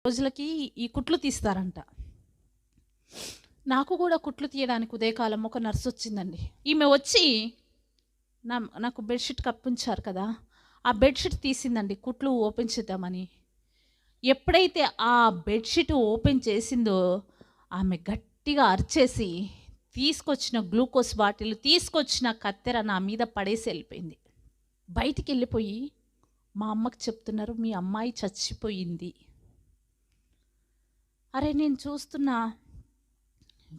రోజులకి ఈ కుట్లు తీస్తారంట. నాకు కూడా కుట్లు తీయడానికి ఉదయకాలం ఒక నర్స్ వచ్చిందండి. ఈమె వచ్చి నాకు బెడ్షీట్ కప్పించారు కదా, ఆ బెడ్షీట్ తీసిందండి కుట్లు ఓపెన్ చేద్దామని. ఎప్పుడైతే ఆ బెడ్షీట్ ఓపెన్ చేసిందో ఆమె గట్టిగా అరిచేసి తీసుకొచ్చిన గ్లూకోజ్ బాటిల్, తీసుకొచ్చిన కత్తెర నా మీద పడేసి వెళ్ళిపోయింది. బయటికి వెళ్ళిపోయి మా అమ్మకి చెప్తున్నారు, మీ అమ్మాయి చచ్చిపోయింది. అరే నేను చూస్తున్నా,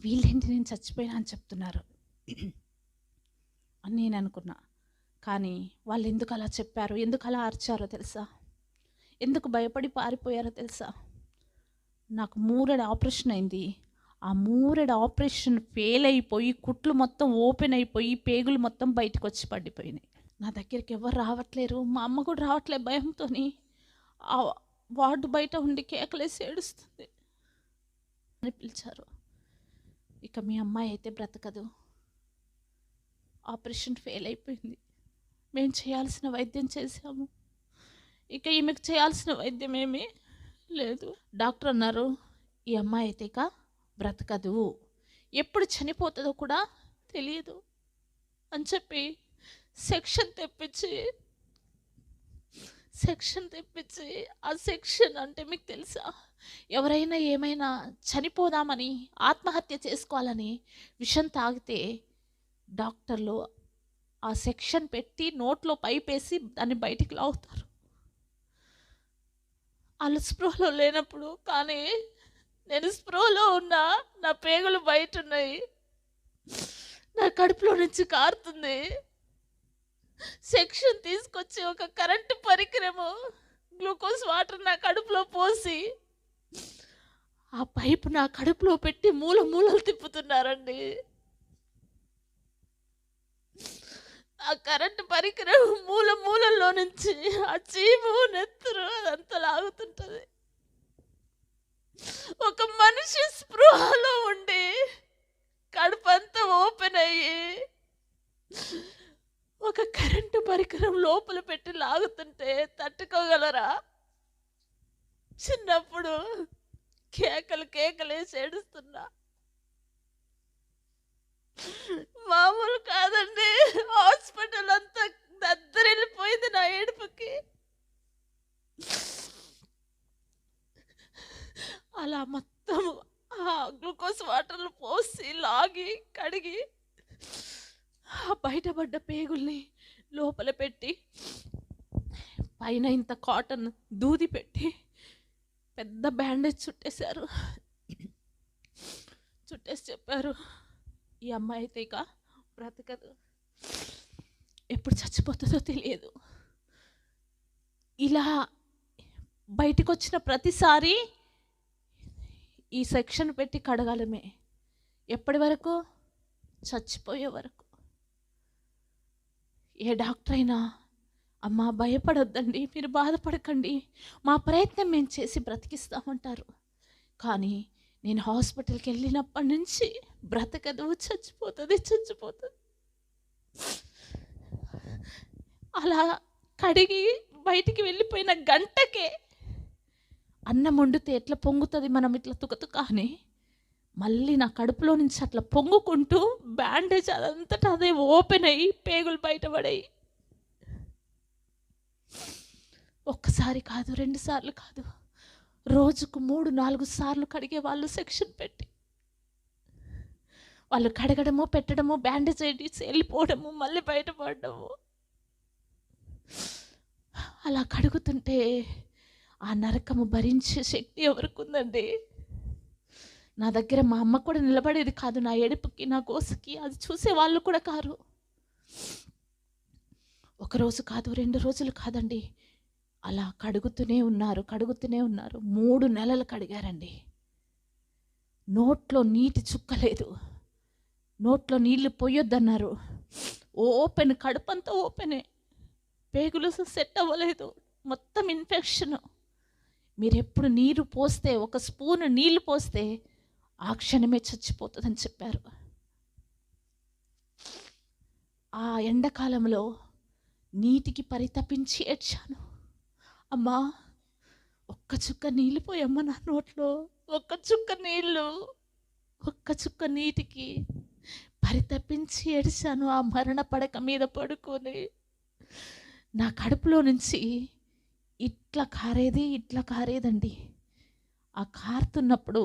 వీళ్ళేంటి నేను చచ్చిపోయినా అని చెప్తున్నారు అని నేను అనుకున్నా. కానీ వాళ్ళు ఎందుకు అలా చెప్పారు, ఎందుకు అలా అరిచారో తెలుసా? ఎందుకు భయపడి పారిపోయారో తెలుసా? నాకు 3 ఆపరేషన్ అయింది. ఆ 3 ఆపరేషన్ ఫెయిల్ అయిపోయి కుట్లు మొత్తం ఓపెన్ అయిపోయి పేగులు మొత్తం బయటకు వచ్చి పడిపోయినాయి. నా దగ్గరికి ఎవరు రావట్లేరు, మా అమ్మ కూడా రావట్లే భయంతో. ఆ వార్డు బయట ఉండి కేకలేసి ఏడుస్తుంది అని పిలిచారు. ఇక మీ అమ్మాయి అయితే బ్రతకదు, ఆపరేషన్ ఫెయిల్ అయిపోయింది, మేము చేయాల్సిన వైద్యం చేశాము, ఇక ఈమెకు చేయాల్సిన వైద్యం ఏమీ లేదు. డాక్టర్ అన్నారు, ఈ అమ్మాయి అయితే ఇక బ్రతకదు, ఎప్పుడు చనిపోతుందో కూడా తెలియదు అని చెప్పి సెక్షన్ తెప్పించి ఆ సెక్షన్ అంటే మీకు తెలుసా, ఎవరైనా ఏమైనా చనిపోదామని ఆత్మహత్య చేసుకోవాలని విషం తాగితే డాక్టర్లు ఆ సెక్షన్ పెట్టి నోట్లో పైపేసి దాన్ని బయటికి లాగుతారు. వాళ్ళు స్పృహలో లేనప్పుడు, కానీ నేను స్పృహలో ఉన్నా, నా పేగులు బయట ఉన్నాయి, నా కడుపులో నుంచి కారుతుంది. సెక్షన్ తీసుకొచ్చి ఒక కరెంటు పరికరము గ్లూకోజ్ వాటర్ నా కడుపులో పోసి ఆ పైపు నా కడుపులో పెట్టి మూలలు తిప్పుతున్నారండి. ఆ కరెంటు పరికరం మూలల్లో నుంచి ఆ చీము నెత్తురు అదంతా లాగుతుంటది. ఒక మనిషి స్పృహలో ఉండి కడుపంతా ఓపెన్ అయ్యి ఒక కరెంటు పరికరం లోపల పెట్టి లాగుతుంటే తట్టుకోగలరా? చిన్నప్పుడు కేకలేసి ఏడుస్తున్నా. మామూలు కాదండి, హాస్పిటల్ అంతా దద్దరిల్లిపోయింది నా ఏడుపుకి. అలా మొత్తం ఆ గ్లూకోజ్ వాటర్లు పోసి లాగి కడిగి ఆ బయటపడ్డ పేగుల్ని లోపల పెట్టి పైన ఇంత కాటన్ దూది పెట్టి పెద్ద బ్యాండేజ్ చుట్టేశారు. చుట్టేసి చెప్పారు, ఈ అమ్మాయి అయితే ఇక బ్రతకదు, ఎప్పుడు చచ్చిపోతుందో తెలియదు. ఇలా బయటకు వచ్చిన ప్రతిసారి ఈ సెక్షన్ పెట్టి కడగాలమే. ఎప్పటి వరకు? చచ్చిపోయే వరకు. ఏ డాక్టర్ అయినా, అమ్మా భయపడొద్దండి, మీరు బాధపడకండి, మా ప్రయత్నం మేము చేసి బ్రతికిస్తామంటారు. కానీ నేను హాస్పిటల్కి వెళ్ళినప్పటి నుంచి బ్రతకదు, చచ్చిపోతుంది. అలా కడిగి బయటికి వెళ్ళిపోయిన గంటకే అన్నం వండితే ఎట్లా పొంగుతుంది, మనం ఇట్లా తుకతుక అని మళ్ళీ నా కడుపులో నుంచి అట్లా పొంగుకుంటూ బ్యాండేజ్ అదంతటా అదే ఓపెన్ అయ్యి పేగులు బయటపడాయి. ఒక్కసారి కాదు, 2 సార్లు కాదు, రోజుకు 3-4 సార్లు కడిగే వాళ్ళు సెక్షన్ పెట్టి. వాళ్ళు కడగడము, పెట్టడము, బ్యాండేజ్ వేసి వెళ్ళిపోవడము, మళ్ళీ బయటపడము. అలా కడుగుతుంటే ఆ నరకము భరించే శక్తి ఎవరికి ఉందండి? నా దగ్గర మా అమ్మ కూడా నిలబడేది కాదు, నా ఏడుపుకి, నా గోసకి. అది చూసే వాళ్ళు కూడా కారు. 1 రోజు కాదు, 2 రోజులు కాదండి, అలా కడుగుతూనే ఉన్నారు. 3 నెలలు కడిగారండి. నోట్లో నీటి చుక్కలేదు, నోట్లో నీళ్లు పోయొద్దన్నారు. ఓపెన్, కడుపంతా ఓపెనే, పేగులు సెట్ అవ్వలేదు, మొత్తం ఇన్ఫెక్షన్. మీరు ఎప్పుడు నీరు పోస్తే, 1 స్పూన్ నీళ్లు పోస్తే ఆ క్షణమే చచ్చిపోతుందని చెప్పారు. ఆ ఎండాకాలంలో నీటికి పరితపించి ఏడ్చాను. అమ్మా ఒక్క చుక్క నీళ్ళు పోయమ్మ నా నోట్లో, ఒక్క చుక్క నీళ్ళు, ఒక్క చుక్క నీటికి పరితపించి ఏడ్చాను. ఆ మరణ పడక మీద పడుకొని నా కడుపులో నుంచి ఇట్లా కారేదండి. ఆ కారుతున్నప్పుడు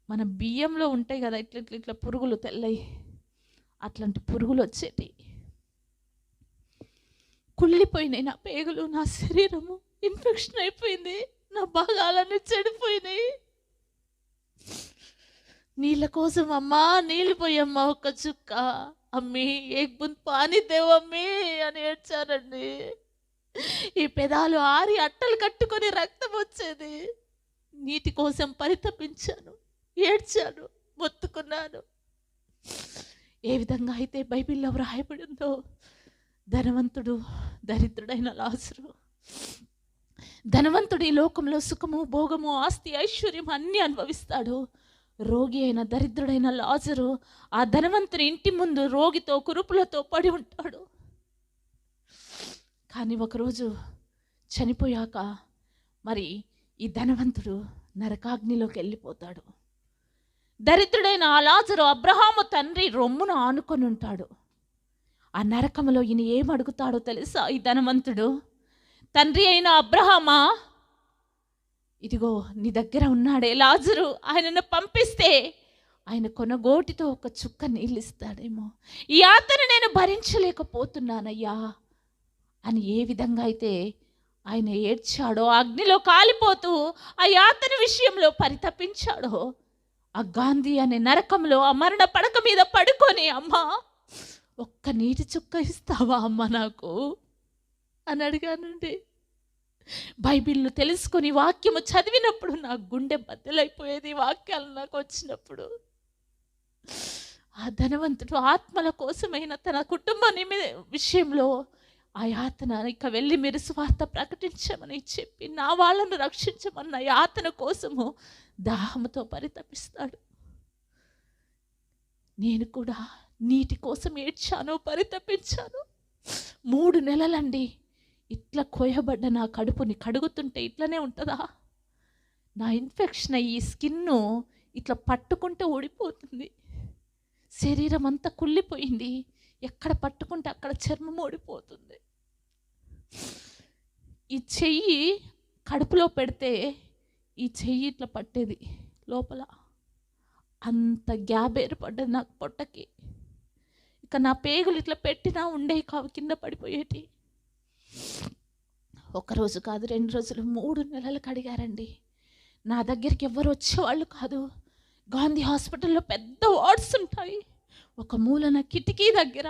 మన బియ్యంలో ఉంటాయి కదా ఇట్లా ఇట్లా ఇట్లా పురుగులు తెల్లయి, అట్లాంటి పురుగులు వచ్చేటి. కుళ్ళిపోయినాయి నా పేగులు, నా శరీరము ఇన్ఫెక్షన్ అయిపోయింది, నా భాగాలన్నీ చెడిపోయినాయి. నీళ్ళ కోసం అమ్మా నీళ్ళు పోయమ్మా ఒక్క చుక్క, అమ్మి ఏక్ బుంద్ పానీ దేవమ్మి అని ఏడ్చానండి. ఈ పెదాలు ఆరి అట్టలు కట్టుకొని రక్తం వచ్చేది. నీటి కోసం పరితపించాను, ఏడ్చాను, మొత్తుకున్నాను. ఏ విధంగా అయితే బైబిల్లో వ్రాయబడి ఉందో, ధనవంతుడు దరిద్రుడైన లాజరు. ధనవంతుడు ఈ లోకంలో సుఖము, భోగము, ఆస్తి, ఐశ్వర్యం అన్నీ అనుభవిస్తాడు. రోగి అయిన దరిద్రుడైన లాజరు ఆ ధనవంతుని ఇంటి ముందు రోగితో కురుపులతో పడి ఉంటాడు. కానీ ఒకరోజు చనిపోయాక మరి ఈ ధనవంతుడు నరకాగ్నిలోకి వెళ్ళిపోతాడు. దరిద్రుడైన ఆ లాజరు అబ్రహాము తండ్రి రొమ్మును ఆనుకొని ఉంటాడు. ఆ నరకములో ఈయన ఏమడుగుతాడో తెలుసా? ఈ ధనవంతుడు, తండ్రి అయిన అబ్రహామా, ఇదిగో నీ దగ్గర ఉన్నాడే లాజరు, ఆయనను పంపిస్తే ఆయన కొనగోటితో ఒక చుక్క నీళ్ళు ఇస్తాడేమో, ఈ యాతన నేను భరించలేకపోతున్నానయ్యా అని ఏ విధంగా అయితే ఆయన ఏడ్చాడో, అగ్నిలో కాలిపోతూ ఆ యాతన విషయంలో పరితపించాడో, ఆ గాంధీ అనే నరకంలో ఆ మరణ పడక మీద పడుకొని, అమ్మా ఒక్క నీటి చుక్క ఇస్తావా అమ్మ నాకు అని అడిగానండి. బైబిల్ను తెలుసుకొని వాక్యము చదివినప్పుడు నా గుండె బద్దలైపోయేది. వాక్యాలు నాకు వచ్చినప్పుడు ఆ ధనవంతుడు ఆత్మల కోసమైన తన కుటుంబాన్ని విషయంలో ఆ యాతన, ఇక వెళ్ళి మీరు సువార్త ప్రకటించమని చెప్పి నా వాళ్ళను రక్షించమన్న యాతన కోసము దాహముతో పరితపిస్తాడు. నేను కూడా నీటి కోసం ఏడ్చాను, పరితపించాను. 3 నెలలండి ఇట్లా కోయబడ్డ నా కడుపుని కడుగుతుంటే ఇట్లనే ఉంటుందా? నా ఇన్ఫెక్షన్ అయ్యి స్కిన్ను ఇట్లా పట్టుకుంటే ఊడిపోతుంది, శరీరం అంతా కుళ్ళిపోయింది, ఎక్కడ పట్టుకుంటే అక్కడ చర్మం ఊడిపోతుంది. ఈ చెయ్యి కడుపులో పెడితే ఈ చెయ్యి ఇట్లా పట్టేది లోపల, అంత గ్యాప్ ఏర్పడ్డది నాకు పొట్టకి. ఇక నా పేగులు ఇట్లా పెట్టినా ఉండేవి కావు, కింద పడిపోయేటి. ఒకరోజు కాదు, 2 రోజులు, 3 నెలలు కడిగారండి. నా దగ్గరికి ఎవ్వరు వచ్చేవాళ్ళు కాదు. గాంధీ హాస్పిటల్లో పెద్ద వార్డ్స్ ఉంటాయి. ఒక మూలన కిటికీ దగ్గర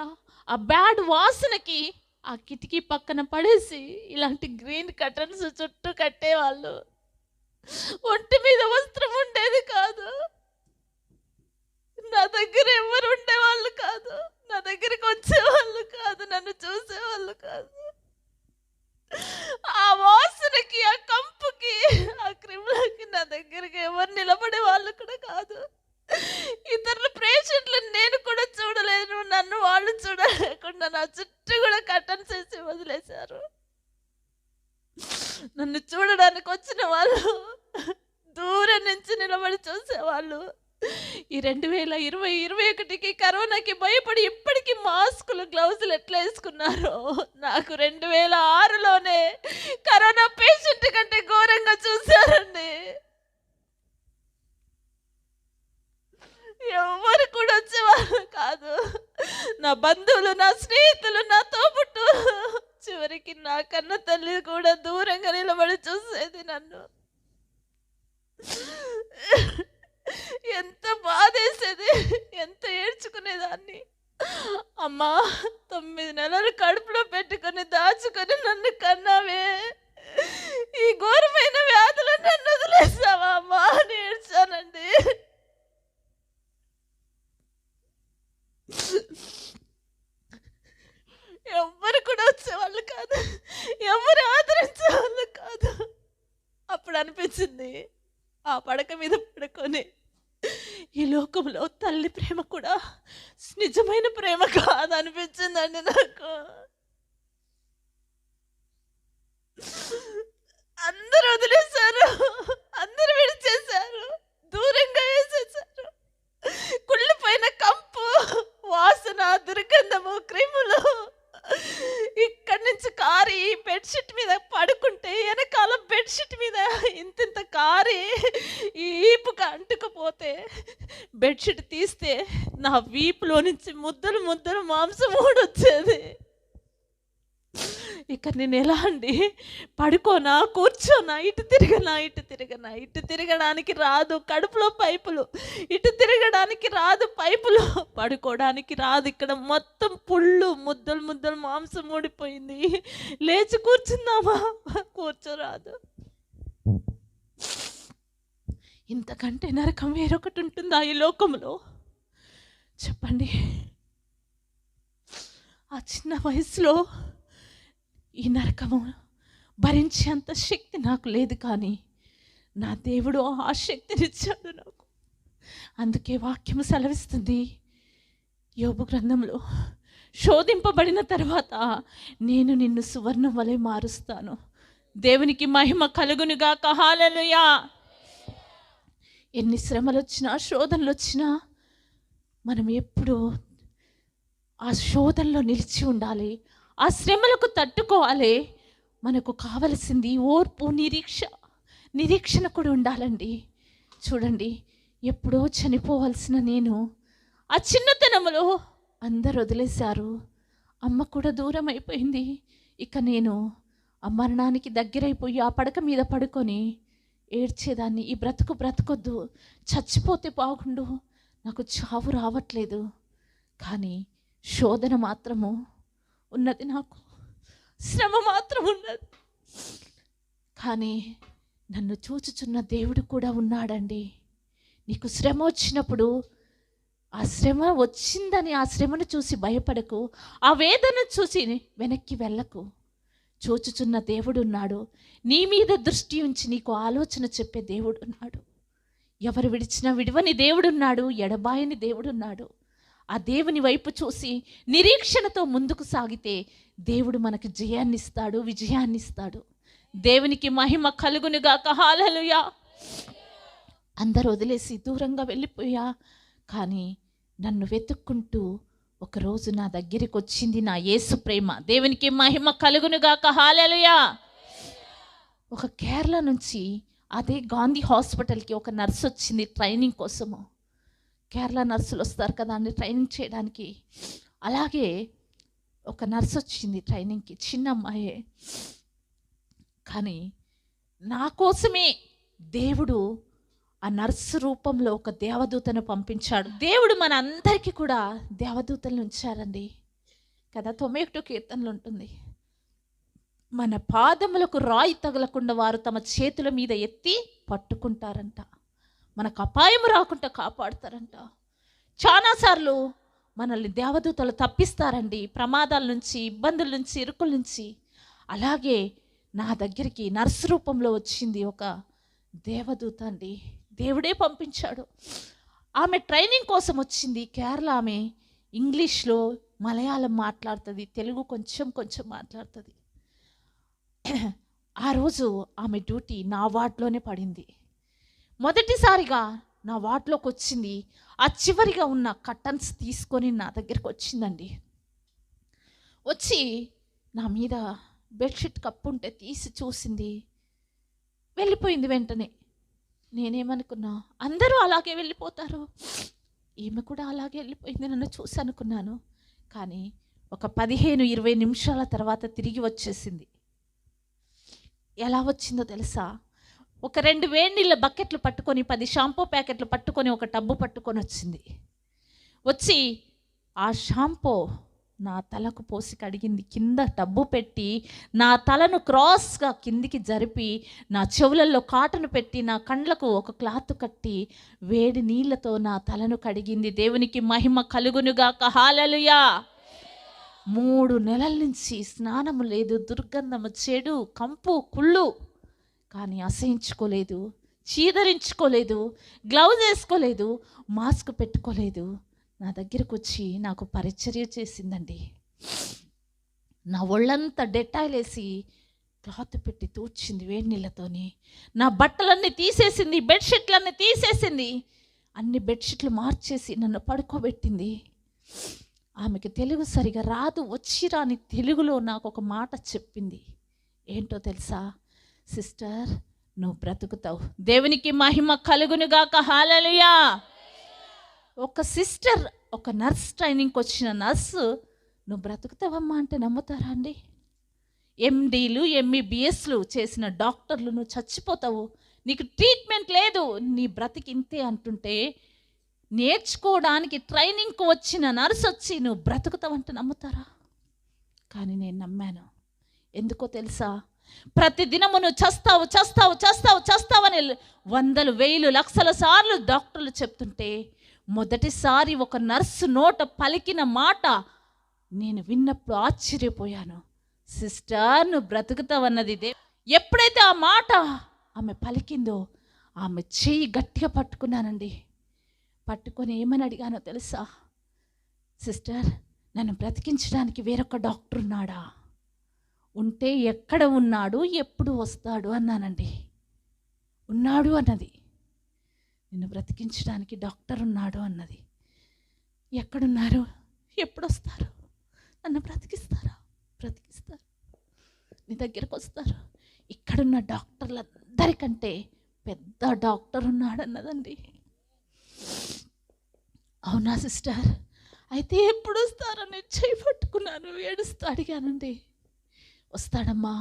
ఆ బ్యాడ్ వాసనకి ఆ కిటికీ పక్కన పడేసి ఇలాంటి గ్రీన్ కర్టన్స్ చుట్టూ కట్టేవాళ్ళు. ఒంటి మీద వస్త్రం ఉండేది కాదు. నా దగ్గర ఎవరు ఉండేవాళ్ళు కాదు, నా దగ్గరికి వచ్చేవాళ్ళు కాదు, నన్ను చూసేవాళ్ళు కాదు. ఆ వాసనకి, ఆ కంపుకి, ఆ క్రిములకి నా దగ్గరికి ఎవరు నిలబడే వాళ్ళు కూడా కాదు. ఇతరుల పేషెంట్లు నేను కూడా చూడలేను, నన్ను వాళ్ళు చూడలేకుండా నా చుట్టూ కూడా కర్టన్స్ వేసి వదిలేశారు. నన్ను చూడడానికి వచ్చిన వాళ్ళు దూరం నుంచి నిలబడి చూసేవాళ్ళు. ఈ 2020-21కి కరోనాకి భయపడి ఇప్పటికీ మాస్కులు, గ్లౌజులు ఎట్లా వేసుకున్నారో, నాకు 2006లోనే కరోనా పేషెంట్ కంటే ఘోరంగా చూశారండి. ఎవరు కూడా వచ్చేవాళ్ళు కాదు. నా బంధువులు, నా స్నేహితులు, నా తోబుట్టు, చివరికి నా కన్న తల్లి కూడా దూరంగా నిలబడి చూసేది నన్ను. ఎంత బాధేసేది, ఎంత ఏడ్చుకునేదాన్ని. అమ్మా 9 నెలలు కడుపులో పెట్టుకొని దాచుకొని నన్ను కన్నావే, ఈ ఘోరమైన వ్యాధులు నన్ను వదిలేసావా అమ్మా అని ఏడ్చానండి. ఎవ్వరు కూడా వచ్చేవాళ్ళు కాదు, ఎవరు ఆదరించేవాళ్ళు కాదు. అప్పుడు అనిపించింది, ఆ పడక మీద పడుకొని, ఈ లోకంలో తల్లి ప్రేమ కూడా నిజమైన ప్రేమ కాదనిపించిందండి నాకు. అందరూ వదిలేసి బెడ్షీట్ మీద పడుకుంటే వెనకాల బెడ్షీట్ మీద ఇంత కారి ఈ ఈపుకి అంటుకుపోతే బెడ్షీట్ తీస్తే నా వీపులో నుంచి ముద్దలు ముద్దలు మాంసం ఊడొచ్చేది. ఇక నేను ఎలా అండి, పడుకోనా కూర్చోనా, ఇటు తిరగడానికి రాదు, కడుపులో పైపులు, ఇటు తిరగడానికి రాదు, పైపులు, పడుకోవడానికి రాదు. ఇక్కడ మొత్తం పుళ్ళు, ముద్దలు మాంసం ఊడిపోయింది. లేచి కూర్చుందామా, కూర్చోరాదు. ఇంతకంటే నరకం వేరొకటి ఉంటుందా ఈ లోకంలో? చెప్పండి. ఆ చిన్న వయసులో ఈ నరకము భరించేంత శక్తి నాకు లేదు, కానీ నా దేవుడు ఆ శక్తినిచ్చాడు నాకు. అందుకే వాక్యం సెలవిస్తుంది యోబు గ్రంథంలో, శోధింపబడిన తర్వాత నేను నిన్ను సువర్ణం వలె మారుస్తాను. దేవునికి మహిమ కలుగునుగాక. హల్లెలూయా. ఎన్ని శ్రమలు వచ్చినా, శోధనలు వచ్చినా మనం ఎప్పుడు ఆ శోధనలో నిలిచి ఉండాలి. ఆ శ్రమలకు తట్టుకోవాలి. మనకు కావలసింది ఓర్పు, నిరీక్షణ కూడా ఉండాలండి. చూడండి, ఎప్పుడో చనిపోవాల్సిన నేను ఆ చిన్నతనంలో అందరు వదిలేశారు, అమ్మ కూడా దూరం అయిపోయింది. ఇక నేను ఆ మరణానికి దగ్గరైపోయి ఆ పడక మీద పడుకొని ఏడ్చేదాన్ని. ఈ బ్రతకొద్దు, చచ్చిపోతే బాగుండు, నాకు చావు రావట్లేదు. కానీ శోధన మాత్రము ఉన్నది, నాకు శ్రమ మాత్రం ఉన్నది. కానీ నన్ను చూచుచున్న దేవుడు కూడా ఉన్నాడండి. నీకు శ్రమ వచ్చినప్పుడు ఆ శ్రమ వచ్చిందని ఆ శ్రమను చూసి భయపడకు, ఆ వేదన చూసి వెనక్కి వెళ్ళకు. చూచుచున్న దేవుడు ఉన్నాడు, నీ మీద దృష్టి ఉంచి నీకు ఆలోచన చెప్పే దేవుడు ఉన్నాడు. ఎవరు విడిచినా విడివని దేవుడున్నాడు, ఎడబాయని దేవుడున్నాడు. ఆ దేవుని వైపు చూసి నిరీక్షణతో ముందుకు సాగితే దేవుడు మనకు జయాన్నిస్తాడు, విజయాన్నిస్తాడు. దేవునికి మహిమ కలుగునుగాక. హల్లెలూయా. అందరూ వదిలేసి దూరంగా వెళ్ళిపోయా, కానీ నన్ను వెతుక్కుంటూ ఒకరోజు నా దగ్గరికి వచ్చింది నా యేసు ప్రేమ. దేవునికి మహిమ కలుగునుగాక. హల్లెలూయా. ఒక కేరళ నుంచి అదే గాంధీ హాస్పిటల్కి ఒక నర్స్ వచ్చింది ట్రైనింగ్ కోసము. కేరళ నర్సులు వస్తారు కదా అండి ట్రైనింగ్ చేయడానికి. అలాగే ఒక నర్స్ వచ్చింది ట్రైనింగ్కి, చిన్న అమ్మాయే. కానీ నా కోసమే దేవుడు ఆ నర్సు రూపంలో ఒక దేవదూతను పంపించాడు. దేవుడు మన అందరికీ కూడా దేవదూతలను ఉంచారండి కదా. 91 కీర్తనలు ఉంటుంది, మన పాదములకు రాయి తగలకుండా వారు తమ చేతుల మీద ఎత్తి పట్టుకుంటారంట. మనకు అపాయం రాకుండా కాపాడుతారంట. చాలాసార్లు మనల్ని దేవదూతలు తప్పిస్తారండి, ప్రమాదాల నుంచి, ఇబ్బందుల నుంచి, ఇరుకుల నుంచి. అలాగే నా దగ్గరికి నర్సు రూపంలో వచ్చింది ఒక దేవదూత అండి. దేవుడే పంపించాడు. ఆమె ట్రైనింగ్ కోసం వచ్చింది. కేరళ ఆమె ఇంగ్లీష్లో, మలయాళం మాట్లాడుతుంది, తెలుగు కొంచెం మాట్లాడుతుంది. ఆ రోజు ఆమె డ్యూటీ నా వార్డులోనే పడింది. మొదటిసారిగా నా వార్డులోకి వచ్చింది. ఆ చివరిగా ఉన్న కర్టన్స్ తీసుకొని నా దగ్గరికి వచ్చిందండి. వచ్చి నా మీద బెడ్షీట్ కప్పు ఉంటే తీసి చూసింది, వెళ్ళిపోయింది వెంటనే. నేనేమనుకున్నా, అందరూ అలాగే వెళ్ళిపోతారు, ఈమె కూడా అలాగే వెళ్ళిపోయింది, నన్ను చూసి అనుకున్నాను. కానీ ఒక 15-20 నిమిషాల తర్వాత తిరిగి వచ్చేసింది. ఎలా వచ్చిందో తెలుసా? ఒక 2 వేడి నీళ్ళ బకెట్లు పట్టుకొని, 10 షాంపూ ప్యాకెట్లు పట్టుకొని, ఒక టబ్బు పట్టుకొని వచ్చింది. వచ్చి ఆ షాంపూ నా తలకు పోసి కడిగింది. కింద టబ్బు పెట్టి నా తలను క్రాస్గా కిందికి జరిపి, నా చెవులలో కాటను పెట్టి, నా కండ్లకు ఒక క్లాత్ కట్టి, వేడి నీళ్ళతో నా తలను కడిగింది. దేవునికి మహిమ కలుగునుగాక. హల్లెలూయా. 3 నెలల నుంచి స్నానము లేదు, దుర్గంధము, చెడు, కంపు, కుళ్ళు. కానీ అసహించుకోలేదు, చీదరించుకోలేదు, గ్లౌజ్ వేసుకోలేదు, మాస్క్ పెట్టుకోలేదు. నా దగ్గరకు వచ్చి నాకు పరిచర్య చేసిందండి. నా ఒళ్ళంతా డెటాయిల్ వేసి క్లాత్ పెట్టి తూడ్చింది వేడి నీళ్ళతోని. నా బట్టలన్నీ తీసేసింది, బెడ్షీట్లన్నీ తీసేసింది, అన్ని బెడ్షీట్లు మార్చేసి నన్ను పడుకోబెట్టింది. ఆమెకి తెలుగు సరిగా రాదు, వచ్చి రాని తెలుగులో నాకు ఒక మాట చెప్పింది. ఏంటో తెలుసా? సిస్టర్, నువ్వు బ్రతుకుతావు. దేవునికి మహిమ కలుగునుగాక. హల్లెలూయా. ఒక సిస్టర్, ఒక నర్స్, ట్రైనింగ్కి వచ్చిన నర్సు నువ్వు బ్రతుకుతావమ్మా అంటే నమ్ముతారా అండి? ఎండీలు, ఎంబీబీఎస్లు చేసిన డాక్టర్లు నువ్వు చచ్చిపోతావు, నీకు ట్రీట్మెంట్ లేదు, నీ బ్రతికి ఇంతే అంటుంటే, నేర్చుకోవడానికి ట్రైనింగ్కి వచ్చిన నర్స్ వచ్చి నువ్వు బ్రతుకుతావంటే నమ్ముతారా? కానీ నేను నమ్మాను. ఎందుకో తెలుసా? ప్రతి దినము నువ్వు చస్తావు చస్తావు చస్తావు చస్తావని వందలు వేలు లక్షల సార్లు డాక్టర్లు చెప్తుంటే, మొదటిసారి ఒక నర్సు నోట పలికిన మాట నేను విన్నప్పుడు ఆశ్చర్యపోయాను. సిస్టర్, నువ్వు బ్రతుకుతావన్నది ఇదే. ఎప్పుడైతే ఆ మాట ఆమె పలికిందో, ఆమె చెయ్యి గట్టిగా పట్టుకున్నానండి. పట్టుకొని ఏమని అడిగానో తెలుసా? సిస్టర్, నన్ను బ్రతికించడానికి వేరొక డాక్టర్ ఉన్నాడా? ఉంటే ఎక్కడ ఉన్నాడు, ఎప్పుడు వస్తాడు అన్నానండి. ఉన్నాడు అన్నది. నిన్ను బ్రతికించడానికి డాక్టర్ ఉన్నాడు అన్నది. ఎక్కడున్నారు, ఎప్పుడు వస్తారు? నన్ను బ్రతికిస్తారా? బ్రతికిస్తారు, నీ దగ్గరకు వస్తారు. ఇక్కడున్న డాక్టర్లందరికంటే పెద్ద డాక్టర్ ఉన్నాడన్నదండి. అవునా సిస్టర్? అయితే ఎప్పుడు వస్తారని చేయి పట్టుకున్నాను, ఏడుస్తూ అడిగానండి. వస్తాడమ్మా,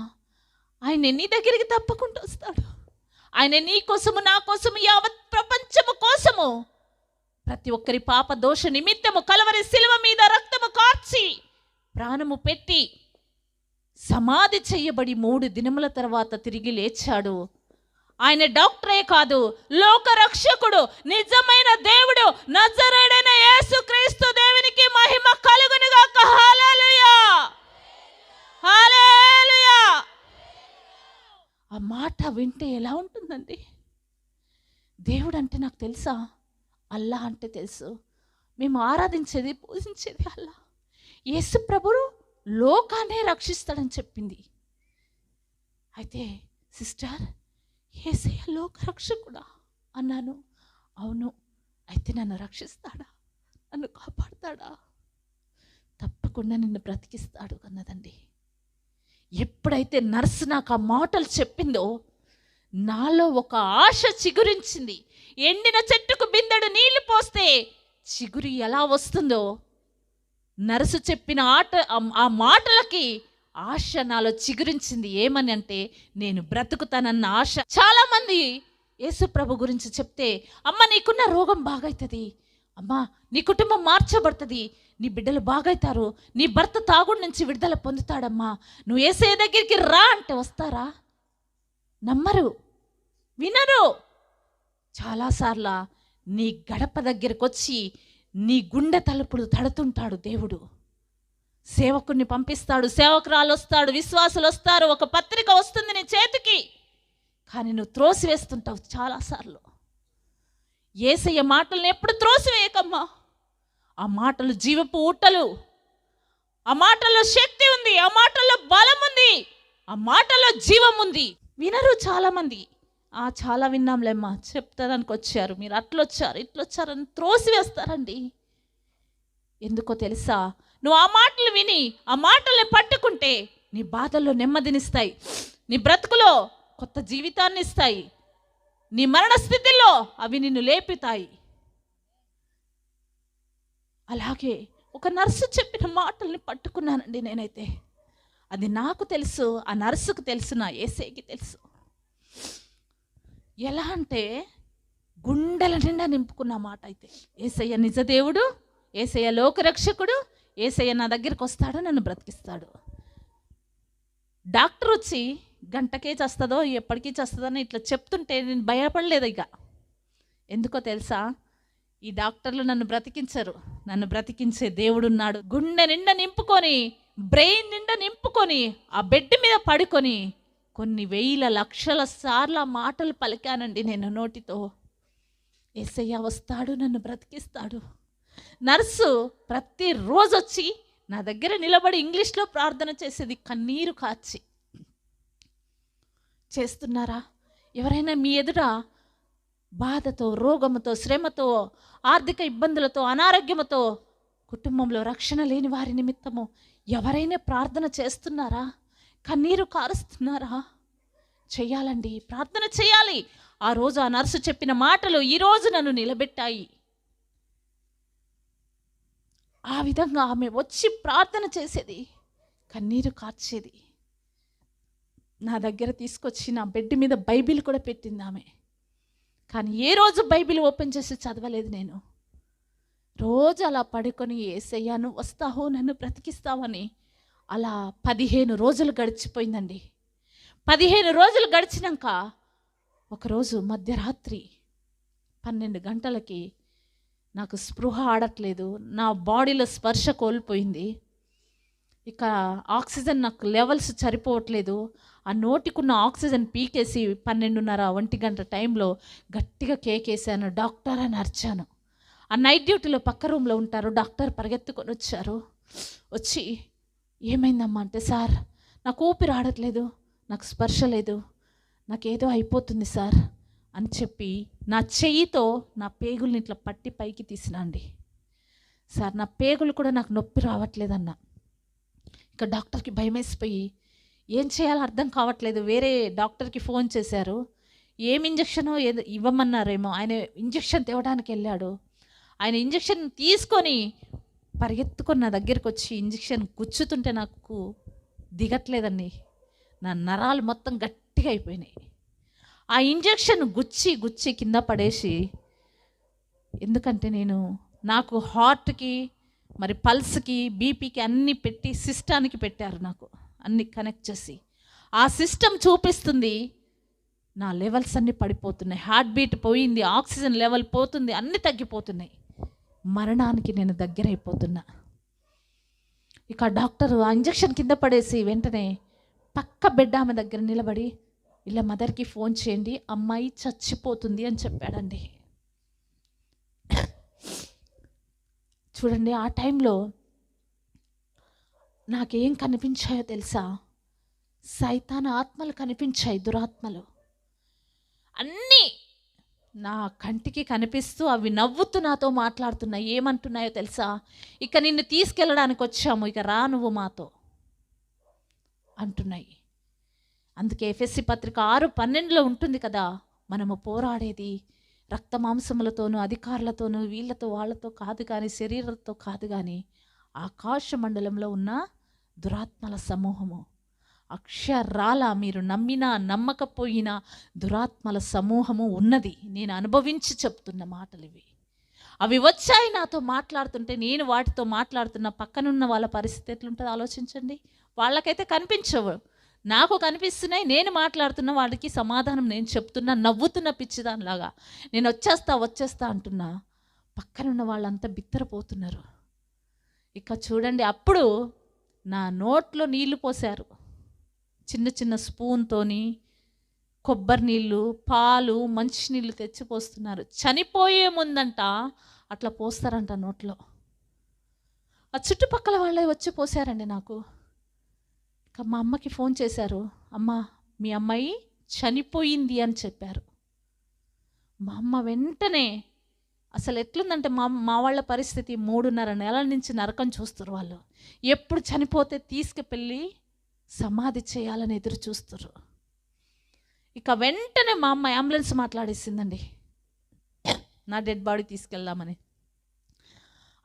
ఆయన నీ దగ్గరికి తప్పకుండా వస్తాడు. ఆయన నీ కోసము, నా కోసము, యావత్ ప్రపంచము కోసము ప్రతి ఒక్కరి పాప దోష నిమిత్తము కలవరి శిలువ మీద రక్తము కార్చి ప్రాణము పెట్టి సమాధి చేయబడి 3 దినముల తర్వాత తిరిగి లేచాడు. ఆయన డాక్టరే కాదు, లోక రక్షకుడు, నిజమైన దేవుడు, నజరేయుడైన యేసుక్రీస్తు. దేవునికి మహిమ కలుగునుగాక. హల్లెలూయా, హల్లెలూయా. ఆ మాట వింటే ఎలా ఉంటుందండి? దేవుడు అంటే నాకు తెలుసా? అల్లా అంటే తెలుసు. మేము ఆరాధించేది, పూజించేది అల్లా. యేసు ప్రభువు లోకాన్నే రక్షిస్తాడని చెప్పింది. అయితే సిస్టర్, యేసయ్య లోక రక్షకుడా అన్నాను. అవును. అయితే నన్ను రక్షిస్తాడా? నన్ను కాపాడుతాడా? తప్పకుండా నిన్ను బ్రతికిస్తాడు అన్నదండి. ఎప్పుడైతే నర్సు నాకు ఆ మాటలు చెప్పిందో, నాలో ఒక ఆశ చిగురించింది. ఎండిన చెట్టుకు బిందెడు నీళ్లు పోస్తే చిగురు ఎలా వస్తుందో, నర్సు చెప్పిన ఆ మాటలకి ఆశ నాలో చిగురించింది. ఏమని అంటే, నేను బ్రతుకుతానన్న ఆశ. చాలామంది యేసు ప్రభు గురించి చెప్తే, అమ్మ నీకున్న రోగం బాగవుతుంది, అమ్మ నీ కుటుంబం మార్చబడుతుంది, నీ బిడ్డలు బాగవుతారు, నీ భర్త తాగుడు నుంచి విడుదల పొందుతాడమ్మా, నువ్వు యేసయ్య దగ్గరికి రా అంటే వస్తారా? నమ్మరు, వినరు. చాలాసార్లు నీ గడప దగ్గరకు వచ్చి నీ గుండె తలుపులు తడుతుంటాడు దేవుడు. సేవకుడిని పంపిస్తాడు, సేవకురాలు వస్తాడు, విశ్వాసులు వస్తారు, ఒక పత్రిక వస్తుంది నీ చేతికి. కానీ నువ్వు త్రోసివేస్తుంటావు చాలాసార్లు. యేసయ్య మాటలను ఎప్పుడు త్రోసివేయకమ్మా. ఆ మాటలు జీవపు ఊటలు, ఆ మాటల్లో శక్తి ఉంది, ఆ మాటల్లో బలం ఉంది, ఆ మాటల్లో జీవం ఉంది. వినరు చాలామంది. చాలా విన్నాంలేమ్మా, చెప్తానికి వచ్చారు, మీరు అట్లొచ్చారు ఇట్లొచ్చారని త్రోసివేస్తారండి. ఎందుకో తెలుసా? నువ్వు ఆ మాటలు విని ఆ మాటల్ని పట్టుకుంటే నీ బాధల్లో నెమ్మదినిస్తాయి, నీ బ్రతుకులో కొత్త జీవితాన్ని ఇస్తాయి, నీ మరణ స్థితిలో అవి నిన్ను లేపుతాయి. అలాగే ఒక నర్సు చెప్పిన మాటల్ని పట్టుకున్నానండి నేనైతే. అది నాకు తెలుసు, ఆ నర్సుకు తెలుసు, నా యేసయ్యకి తెలుసు. ఎలా అంటే గుండెల నిండా నింపుకున్న మాట అయితే, యేసయ్య నిజ దేవుడు, యేసయ్య లోకరక్షకుడు, యేసయ్య నా దగ్గరికి వస్తాడు, నన్ను బ్రతికిస్తాడు. డాక్టర్ వచ్చి గంటకే చేస్తుందో ఎప్పటికీ చేస్తుందో అని ఇట్లా చెప్తుంటే నేను భయపడలేదు ఇక. ఎందుకో తెలుసా? ఈ డాక్టర్లు నన్ను బ్రతికించరు, నన్ను బ్రతికించే దేవుడు ఉన్నాడు. గుండె నిండా నింపుకొని, బ్రెయిన్ నిండా నింపుకొని, ఆ బెడ్ మీద పడుకొని కొన్ని వేల లక్షల సార్లు ఆ మాటలు పలికానండి నేను నోటితో. యేసయ్య వస్తాడు, నన్ను బ్రతికిస్తాడు. నర్సు ప్రతిరోజు వచ్చి నా దగ్గర నిలబడి ఇంగ్లీష్లో ప్రార్థన చేసేది, కన్నీరు కార్చి. చేస్తున్నారా? ఎవరైనా మీ ఎదుట బాధతో, రోగముతో, శ్రమతో, ఆర్థిక ఇబ్బందులతో, అనారోగ్యముతో, కుటుంబంలో రక్షణ లేని వారి నిమిత్తము ఎవరైనా ప్రార్థన చేస్తున్నారా? కన్నీరు కారుస్తున్నారా? చెయ్యాలండి, ప్రార్థన చేయాలి. ఆ రోజు ఆ నర్సు చెప్పిన మాటలు ఈరోజు నన్ను నిలబెట్టాయి. ఆ విధంగా ఆమె వచ్చి ప్రార్థన చేసేది, కన్నీరు కార్చేది. నా దగ్గర తీసుకొచ్చి నా బెడ్ మీద బైబిల్ కూడా పెట్టింది ఆమె. కానీ ఏ రోజు బైబిల్ ఓపెన్ చేసి చదవలేదు నేను. రోజు అలా పడుకొని, యేసయ్యా నువ్వు వస్తావు, నన్ను బ్రతికిస్తావని అలా 15 రోజులు గడిచిపోయిందండి. 15 రోజులు గడిచినాక ఒకరోజు మధ్యరాత్రి 12 గంటలకి నాకు స్పృహ ఆడట్లేదు, నా బాడీలో స్పర్శ కోల్పోయింది. ఇక ఆక్సిజన్ నాకు లెవెల్స్ సరిపోవట్లేదు. ఆ నోటికున్న ఆక్సిజన్ పీకేసి 12:30 1 గంట టైంలో గట్టిగా కేకేసాను, డాక్టర్ అని అరిచాను. ఆ నైట్ డ్యూటీలో పక్క రూమ్లో ఉంటారు, డాక్టర్ పరిగెత్తుకొని వచ్చారు. వచ్చి ఏమైందమ్మా అంటే, సార్ నాకు ఊపిరి ఆడట్లేదు, నాకు స్పర్శ లేదు, నాకేదో అయిపోతుంది సార్ అని చెప్పి నా చెయ్యితో నా పేగుల్ని ఇట్లా పట్టి పైకి తీసినా అండి. సార్ నా పేగులు కూడా నాకు నొప్పి రావట్లేదన్నా. ఇక డాక్టర్కి భయమేసిపోయి ఏం చేయాలో అర్థం కావట్లేదు. వేరే డాక్టర్కి ఫోన్ చేశారు. ఏం ఇంజక్షనో ఏదో ఇవ్వమన్నారేమో. ఆయన ఇంజక్షన్ తేవడానికి వెళ్ళాడు. ఆయన ఇంజక్షన్ తీసుకొని పరిగెత్తుకొని నా దగ్గరికి వచ్చి ఇంజక్షన్ గుచ్చుతుంటే నాకు దిగట్లేదండి. నా నరాలు మొత్తం గట్టిగా అయిపోయినాయి. ఆ ఇంజక్షన్ గుచ్చి గుచ్చి కింద పడేసి, ఎందుకంటే నాకు హార్ట్కి మరి పల్స్కి బీపీకి అన్నీ పెట్టి సిస్టానికి పెట్టారు, నాకు అన్ని కనెక్ట్ చేసి. ఆ సిస్టమ్ చూపిస్తుంది నా లెవెల్స్ అన్నీ పడిపోతున్నాయి, హార్ట్ బీట్ పోయింది, ఆక్సిజన్ లెవెల్ పోతుంది, అన్నీ తగ్గిపోతున్నాయి, మరణానికి నేను దగ్గర అయిపోతున్నా. ఇక డాక్టర్ ఆ ఇంజక్షన్ కింద పడేసి వెంటనే పక్క బెడ్ ఆమె దగ్గర నిలబడి, ఇలా మదర్కి ఫోన్ చేయండి, అమ్మాయి చచ్చిపోతుంది అని చెప్పాడండి. చూడండి, ఆ టైంలో నాకేం కనిపించాయో తెలుసా? సైతాన్ ఆత్మలు కనిపించాయి, దురాత్మలు అన్నీ నా కంటికి కనిపిస్తూ అవి నవ్వుతూ నాతో మాట్లాడుతున్నాయి. ఏమంటున్నాయో తెలుసా? ఇక నిన్ను తీసుకెళ్ళడానికి వచ్చాము, ఇక రా నువ్వు మాతో అంటున్నాయి. అందుకే ఎఫెసీ పత్రిక 6:12 ఉంటుంది కదా, మనము పోరాడేది రక్త మాంసములతోనూ అధికారులతోనూ వీళ్ళతో వాళ్ళతో కాదు కానీ, శరీరంతో కాదు కానీ, ఆకాశ మండలంలో ఉన్న దురాత్మల సమూహము. అక్షరాల మీరు నమ్మినా నమ్మకపోయినా దురాత్మల సమూహము ఉన్నది. నేను అనుభవించి చెప్తున్న మాటలు ఇవి. అవి వచ్చాయి నాతో మాట్లాడుతుంటే, నేను వాటితో మాట్లాడుతున్న పక్కనున్న వాళ్ళ పరిస్థితి ఎట్లుంటుందో ఆలోచించండి. వాళ్ళకైతే కనిపించవు, నాకు కనిపిస్తున్నాయి. నేను మాట్లాడుతున్న వాడికి సమాధానం నేను చెప్తున్నా, నవ్వుతున్న పిచ్చిదానిలాగా. నేను వచ్చేస్తా అంటున్నా, పక్కనున్న వాళ్ళంతా బిత్తరపోతున్నారు. ఇక చూడండి, అప్పుడు నా నోట్లో నీళ్లు పోశారు, చిన్న చిన్న స్పూన్తోని కొబ్బరి నీళ్ళు, పాలు, మంచినీళ్ళు తెచ్చి పోస్తున్నారు. చనిపోయే ముందంట అట్లా పోస్తారంట నోట్లో. ఆ చుట్టుపక్కల వాళ్ళే వచ్చి పోసారండి నాకు. ఇక మా అమ్మకి ఫోన్ చేశారు, అమ్మ మీ అమ్మాయి చనిపోయింది అని చెప్పారు. మా అమ్మ వెంటనే, అసలు ఎట్లుందంటే మా వాళ్ళ పరిస్థితి 3.5 నెలల నుంచి నరకం చూస్తారు వాళ్ళు. ఎప్పుడు చనిపోతే తీసుకుపెళ్ళి సమాధి చేయాలని ఎదురు చూస్తారు. ఇక వెంటనే మా అమ్మ అంబులెన్స్ మాట్లాడేసిందండి, నా డెడ్ బాడీ తీసుకెళ్దామని.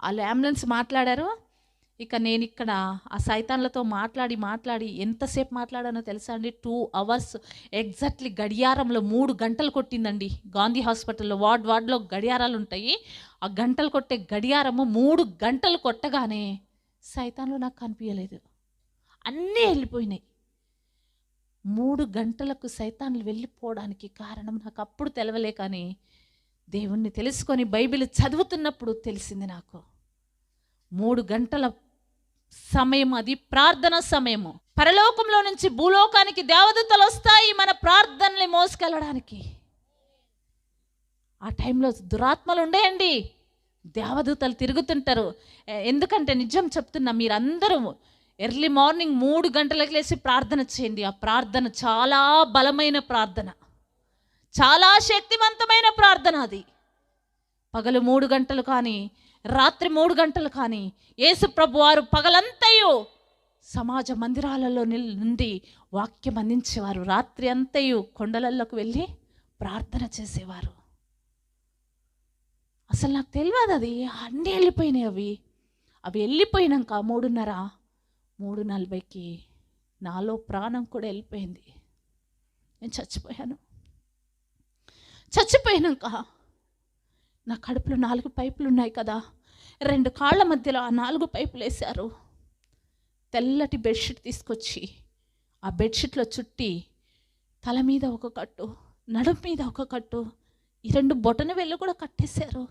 వాళ్ళు అంబులెన్స్ మాట్లాడారు. ఇక నేను ఇక్కడ ఆ సైతాన్లతో మాట్లాడి ఎంతసేపు మాట్లాడానో తెలుసా అండి? 2 అవర్స్ ఎగ్జాక్ట్లీ. గడియారంలో 3 గంటలు కొట్టిందండి. గాంధీ హాస్పిటల్లో వార్డులో గడియారాలు ఉంటాయి. ఆ గంటలు కొట్టే గడియారము 3 గంటలు కొట్టగానే సైతాన్లు నాకు కనిపించలేదు, అన్నీ వెళ్ళిపోయినాయి. 3 గంటలకు సైతాన్లు వెళ్ళిపోవడానికి కారణం నాకు అప్పుడు తెలవలే, కానీ దేవుణ్ణి తెలుసుకొని బైబిల్ చదువుతున్నప్పుడు తెలిసింది నాకు. 3 గంటల సమయం, అది ప్రార్థన సమయము. పరలోకంలో నుంచి భూలోకానికి దేవదూతలు వస్తాయి మన ప్రార్థనని మోసుకెళ్ళడానికి. ఆ టైంలో దురాత్మలు ఉండేయండి, దేవదూతలు తిరుగుతుంటారు. ఎందుకంటే నిజం చెప్తున్నా, మీరందరూ ఎర్లీ మార్నింగ్ 3 గంటలకు లేచి ప్రార్థన చేయండి. ఆ ప్రార్థన చాలా బలమైన ప్రార్థన, చాలా శక్తివంతమైన ప్రార్థన. అది పగలు 3 గంటలు కానీ రాత్రి 3 గంటలు కానీ, యేసు ప్రభు వారు పగలంతయు సమాజ మందిరాలలో నుండి వాక్యం అందించేవారు. రాత్రి అంతయు కొండలలోకి వెళ్ళి ప్రార్థన చేసేవారు. అసలు నాకు తెలియదు, అది అన్నీ వెళ్ళిపోయినాయి. అవి వెళ్ళిపోయినాక 3:40కి నాలో ప్రాణం కూడా వెళ్ళిపోయింది. నేను చచ్చిపోయాక నా కడుపులో 4 పైపులు ఉన్నాయి కదా, 2 కాళ్ళ మధ్యలో ఆ 4 పైపులు వేశారు. తెల్లటి బెడ్షీట్ తీసుకొచ్చి ఆ బెడ్షీట్లో చుట్టి తల మీద ఒక కట్టు, నడుము మీద ఒక కట్టు, ఈ 2 బొటన వేళ్ళు కూడా కట్టేశారు,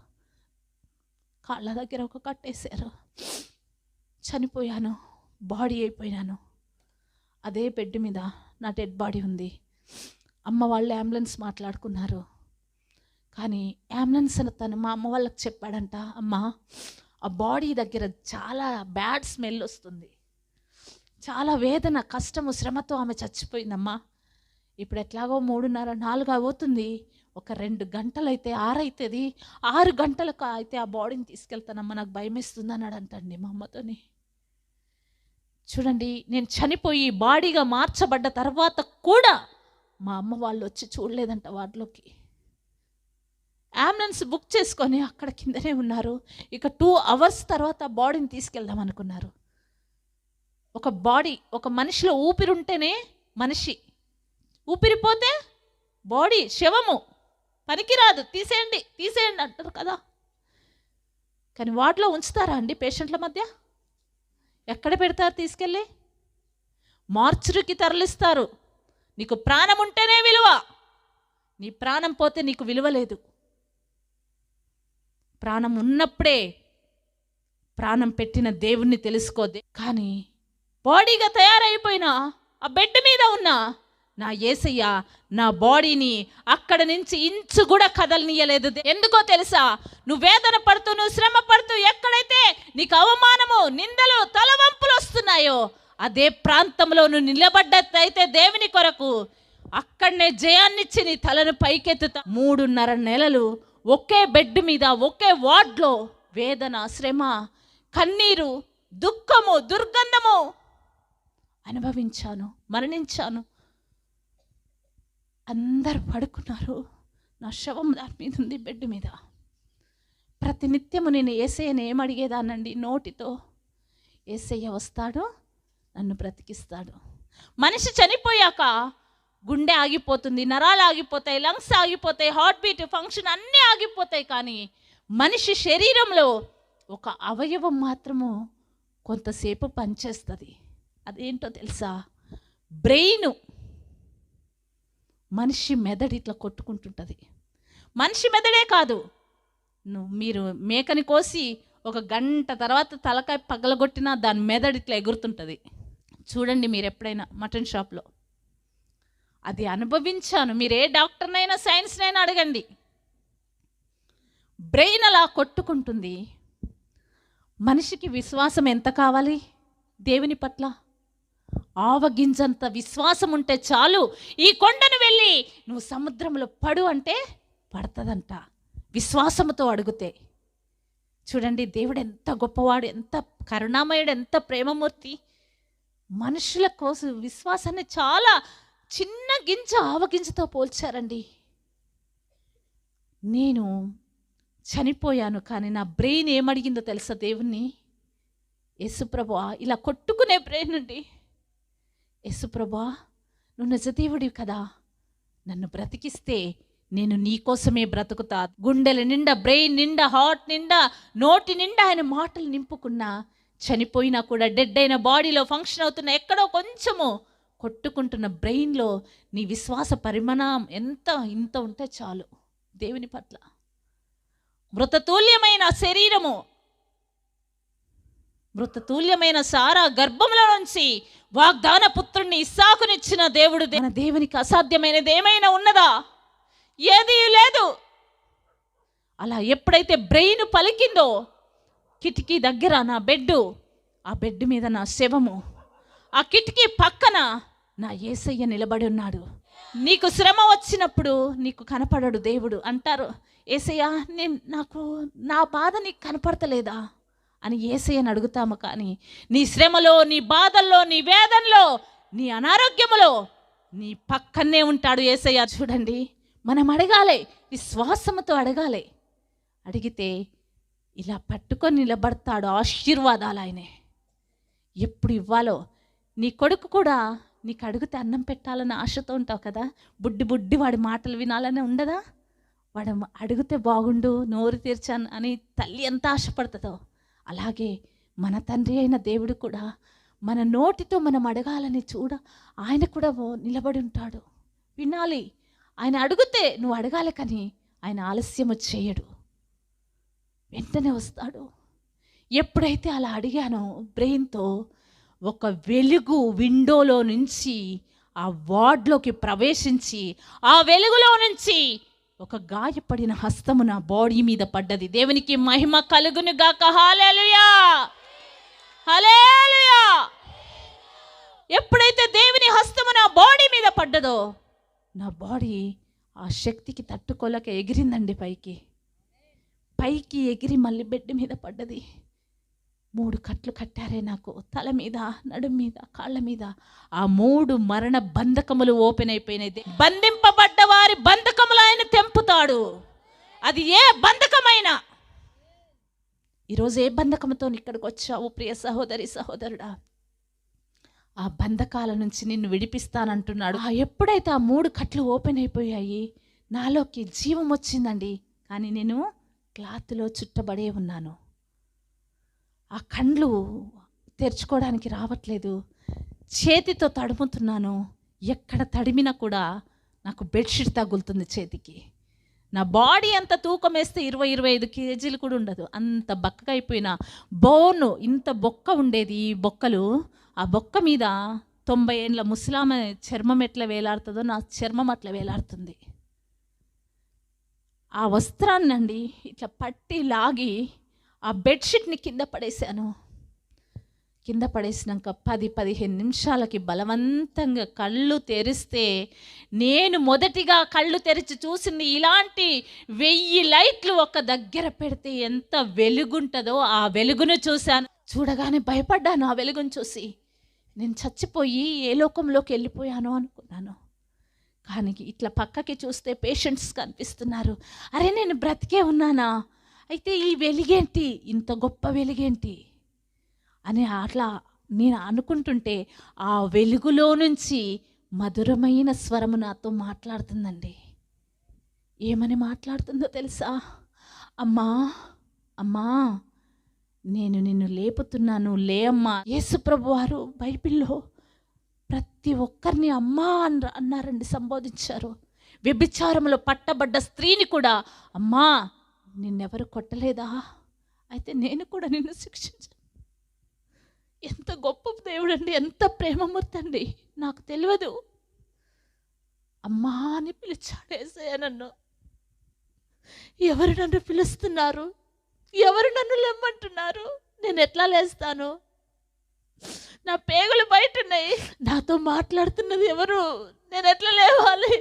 కాళ్ళ దగ్గర ఒక కట్టేశారు. చనిపోయాను, బాడీ అయిపోయినాను. అదే బెడ్ మీద నా డెడ్ బాడీ ఉంది. అమ్మ వాళ్ళు అంబులెన్స్ మాట్లాడుకున్నారు. కానీ అంబులెన్స్ తను మా అమ్మ వాళ్ళకి చెప్పాడంట, అమ్మ ఆ బాడీ దగ్గర చాలా బ్యాడ్ స్మెల్ వస్తుంది, చాలా వేదన, కష్టము, శ్రమతో ఆమె చచ్చిపోయిందమ్మా. ఇప్పుడు ఎట్లాగో 3:30, 4 అవుతుంది. ఒక 2 గంటలైతే 6 అవుతుంది, 6 గంటలకు అయితే ఆ బాడీని తీసుకెళ్తానమ్మా, నాకు భయం వేస్తుంది అన్నాడంటండి మా అమ్మతోని. చూడండి, నేను చనిపోయి బాడీగా మార్చబడ్డ తర్వాత కూడా మా అమ్మ వాళ్ళు వచ్చి చూడలేదంట వార్డులోకి. అంబులెన్స్ బుక్ చేసుకొని అక్కడ కిందనే ఉన్నారు. ఇక 2 అవర్స్ తర్వాత బాడీని తీసుకెళ్దాం అనుకున్నారు. ఒక బాడీ, ఒక మనిషిలో ఊపిరి ఉంటేనే మనిషి, ఊపిరిపోతే బాడీ శవము, పనికిరాదు, తీసేయండి అంటారు కదా. కానీ వాటిలో ఉంచుతారా అండి పేషెంట్ల మధ్య? ఎక్కడ పెడతారు? తీసుకెళ్ళి మార్చురికి తరలిస్తారు. నీకు ప్రాణం ఉంటేనే విలువ, నీ ప్రాణం పోతే నీకు విలువ లేదు. ప్రాణం ఉన్నప్పుడే ప్రాణం పెట్టిన దేవుణ్ణి తెలుసుకోదే. కానీ బాడీగా తయారైపోయినా ఆ బెడ్ మీద ఉన్న నా యేసయ్య నా బాడీని అక్కడ నుంచి ఇంచు కూడా కదలనీయలేదు. ఎందుకో తెలుసా? నువ్వు వేదన పడుతూ, నువ్వు శ్రమ పడుతూ, ఎక్కడైతే నీకు అవమానము, నిందలు, తలవంపులు వస్తున్నాయో అదే ప్రాంతంలో నువ్వు నిలబడ్డట్టయితే దేవుని కొరకు అక్కడనే జయాన్నిచ్చి నీ తలను పైకెత్తుతా. 3:30 నెలలు ఒకే బెడ్ మీద, ఒకే వార్డ్లో వేదన, శ్రమ, కన్నీరు, దుఃఖము, దుర్గంధము అనుభవించాను, మరణించాను. అందరు పడుకున్నారు, నా శవం దాని మీద ఉంది, బెడ్ మీద. ప్రతినిత్యము నేను యేసయ్యని ఏమడిగేదానండి నోటితో, యేసయ్య వస్తాడు, నన్ను బ్రతికిస్తాడు. మనిషి చనిపోయాక గుండె ఆగిపోతుంది, నరాలు ఆగిపోతాయి, లంగ్స్ ఆగిపోతాయి, హార్ట్ బీట్ ఫంక్షన్ అన్నీ ఆగిపోతాయి. కానీ మనిషి శరీరంలో ఒక అవయవం మాత్రము కొంతసేపు పనిచేస్తుంది. అదేంటో తెలుసా? బ్రెయిన్. మనిషి మెదడు ఇట్లా కొట్టుకుంటుంటుంది. మనిషి మెదడే కాదు, మీరు మేకని కోసి 1 గంట తర్వాత తలకాయ పగలగొట్టినా దాని మెదడు ఇట్లా ఎగురుతుంటుంది. చూడండి మీరు ఎప్పుడైనా మటన్ షాప్లో. అది అనుభవించాను. మీరు ఏ డాక్టర్నైనా సైన్స్నైనా అడగండి. బ్రెయిన్ అలా కొట్టుకుంటుంది. మనిషికి విశ్వాసం ఎంత కావాలి దేవుని పట్ల? ఆవగింజంత విశ్వాసం ఉంటే చాలు. ఈ కొండను వెళ్ళి నువ్వు సముద్రంలో పడు అంటే పడుతుందంట, విశ్వాసముతో అడిగితే. చూడండి దేవుడు ఎంత గొప్పవాడు, ఎంత కరుణామయుడు, ఎంత ప్రేమమూర్తి. మనుషుల కోసం విశ్వాసాన్ని చాలా చిన్న గింజ, ఆవగింజతో పోల్చారండి. నేను చనిపోయాను, కానీ నా బ్రెయిన్ ఏమడిగిందో తెలుసా దేవుణ్ణి? యేసుప్రభువా, ఇలా కొట్టుకునే బ్రెయిన్ అండి. యేసుప్రభువా, నువ్వు నిజదేవుడివి కదా, నన్ను బ్రతికిస్తే నేను నీ కోసమే బ్రతుకుతా. గుండెల నిండా, బ్రెయిన్ నిండా, హార్ట్ నిండా, నోటి నిండా ఆయన మాటలు నింపుకున్నా, చనిపోయినా కూడా డెడ్ అయిన బాడీలో ఫంక్షన్ అవుతున్న, ఎక్కడో కొంచెము కొట్టుకుంటున్న బ్రెయిన్లో నీ విశ్వాస పరిమాణం ఇంత ఉంటే చాలు దేవుని పట్ల. మృతతుల్యమైన శరీరము, మృతతుల్యమైన సారా గర్భంలో నుంచి వాగ్దాన పుత్రుణ్ణి ఇస్సాకునిచ్చిన దేవుడు. దేవునికి అసాధ్యమైనది ఏమైనా ఉన్నదా? ఏదీ లేదు. అలా ఎప్పుడైతే బ్రెయిన్ పలికిందో, కిటికీ దగ్గర నా బెడ్, ఆ బెడ్ మీద నా శవము, ఆ కిటికీ పక్కన నా యేసయ్య నిలబడి ఉన్నాడు. నీకు శ్రమ వచ్చినప్పుడు నీకు కనపడడు దేవుడు. అంటారు, యేసయ్య నాకు నా బాధ నీకు కనపడతలేదా అని యేసయ్యను అడుగుతాము. కానీ నీ శ్రమలో, నీ బాధల్లో, నీ వేదనలో, నీ అనారోగ్యములో నీ పక్కనే ఉంటాడు యేసయ్య. చూడండి, మనం అడగాలి, విశ్వాసముతో అడగాలి. అడిగితే ఇలా పట్టుకొని నిలబడతాడు. ఆశీర్వాదాలు ఆయనే ఎప్పుడు ఇవ్వాలో. నీ కొడుకు కూడా నీకు అడిగితే అన్నం పెట్టాలని ఆశతో ఉంటావు కదా. బుడ్డి వాడి మాటలు వినాలని ఉండదా? వాడు అడిగితే బాగుండు, నోరు తీర్చాను అని తల్లి ఎంత ఆశపడుతుందో, అలాగే మన తండ్రి అయిన దేవుడు కూడా మన నోటితో మనం అడగాలని ఆయన కూడా నిలబడి ఉంటాడు. వినాలి, ఆయన అడిగితే నువ్వు అడగాలి, కానీ ఆయన ఆలస్యము చేయడు, వెంటనే వస్తాడు. ఎప్పుడైతే అలా అడిగానో బ్రెయిన్తో, ఒక వెలుగు విండోలో నుంచి ఆ వార్డ్లోకి ప్రవేశించి, ఆ వెలుగులో నుంచి ఒక గాయపడిన హస్తము నా బాడీ మీద పడ్డది. దేవునికి మహిమ కలుగును గాక. హల్లెలూయా, హల్లెలూయా. ఎప్పుడైతే దేవుని హస్తము నా బాడీ మీద పడ్డదో, నా బాడీ ఆ శక్తికి తట్టుకోలేక ఎగిరిందండి పైకి ఎగిరి మళ్ళీ బెడ్ మీద పడ్డది. 3 కట్లు కట్టారే నాకు, తల మీద, నడుం మీద, కాళ్ళ మీద. ఆ 3 మరణ బంధకములు ఓపెన్ అయిపోయినాయి. బంధింపబడ్డ వారి బంధకములు ఆయన తెంపుతాడు. అది ఏ బంధకమైనా. ఈరోజు ఏ బంధకంతో ఇక్కడికి వచ్చావు ప్రియ సహోదరి, సహోదరుడా? ఆ బంధకాల నుంచి నిన్ను విడిపిస్తానంటున్నాడు. ఎప్పుడైతే ఆ 3 కట్లు ఓపెన్ అయిపోయాయి, నాలోకి జీవం వచ్చిందండి. కానీ నేను క్లాత్లో చుట్టబడే ఉన్నాను. ఆ కండ్లు తెరుచుకోవడానికి రావట్లేదు. చేతితో తడుముతున్నాను. ఎక్కడ తడిమినా కూడా నాకు బెడ్షీట్ తగులుతుంది చేతికి. నా బాడీ అంత తూకం వేస్తే 20-25 కేజీలు కూడా ఉండదు. అంత బక్కగా అయిపోయిన బోను, ఇంత బొక్క ఉండేది. ఈ బొక్కలు, ఆ బొక్క మీద 90 ఏళ్ళ ముసలామె చర్మం ఎట్లా వేలాడుతుందో నా చర్మం అట్లా వేలాడుతుంది. ఆ వస్త్రాన్నండి ఇట్లా పట్టి లాగి ఆ బెడ్షీట్ని కింద పడేశాను. కింద పడేసినాక 10-15 నిమిషాలకి బలవంతంగా కళ్ళు తెరిస్తే, నేను మొదటిగా కళ్ళు తెరిచి చూసింది ఇలాంటి 1000 లైట్లు ఒక దగ్గర పెడితే ఎంత వెలుగుంటుందో ఆ వెలుగును చూశాను. చూడగానే భయపడ్డాను. ఆ వెలుగును చూసి నేను చచ్చిపోయి ఏ లోకంలోకి వెళ్ళిపోయాను అనుకున్నాను. కానీ ఇట్లా పక్కకి చూస్తే పేషెంట్స్ కనిపిస్తున్నారు. అరే, నేను బ్రతికే ఉన్నానా? అయితే ఈ వెలుగేంటి, ఇంత గొప్ప వెలుగేంటి అని అట్లా నేను అనుకుంటుంటే, ఆ వెలుగులో నుంచి మధురమైన స్వరము నాతో మాట్లాడుతుందండి. ఏమని మాట్లాడుతుందో తెలుసా? అమ్మా, అమ్మా, నేను నిన్ను లేపుతున్నాను, లే అమ్మా. యేసుప్రభు వారు బైబిల్లో ప్రతి ఒక్కరిని అమ్మా అన్నారండి, సంబోధించారు. వ్యభిచారంలో పట్టబడ్డ స్త్రీని కూడా, అమ్మా నిన్నెవరు కొట్టలేదా? అయితే నేను కూడా నిన్ను శిక్షించాను. ఎంత గొప్ప దేవుడు అండి, ఎంత ప్రేమమూర్తి అండి. నాకు తెలియదు, అమ్మా అని పిలిచాడు యేసయ్య నన్ను. ఎవరు నన్ను పిలుస్తున్నారు? ఎవరు నన్ను లేమంటున్నారు? నేను ఎట్లా లేస్తాను? నా పేగులు బయట ఉన్నాయి. నాతో మాట్లాడుతున్నది ఎవరు? నేను ఎట్లా లేవాలి?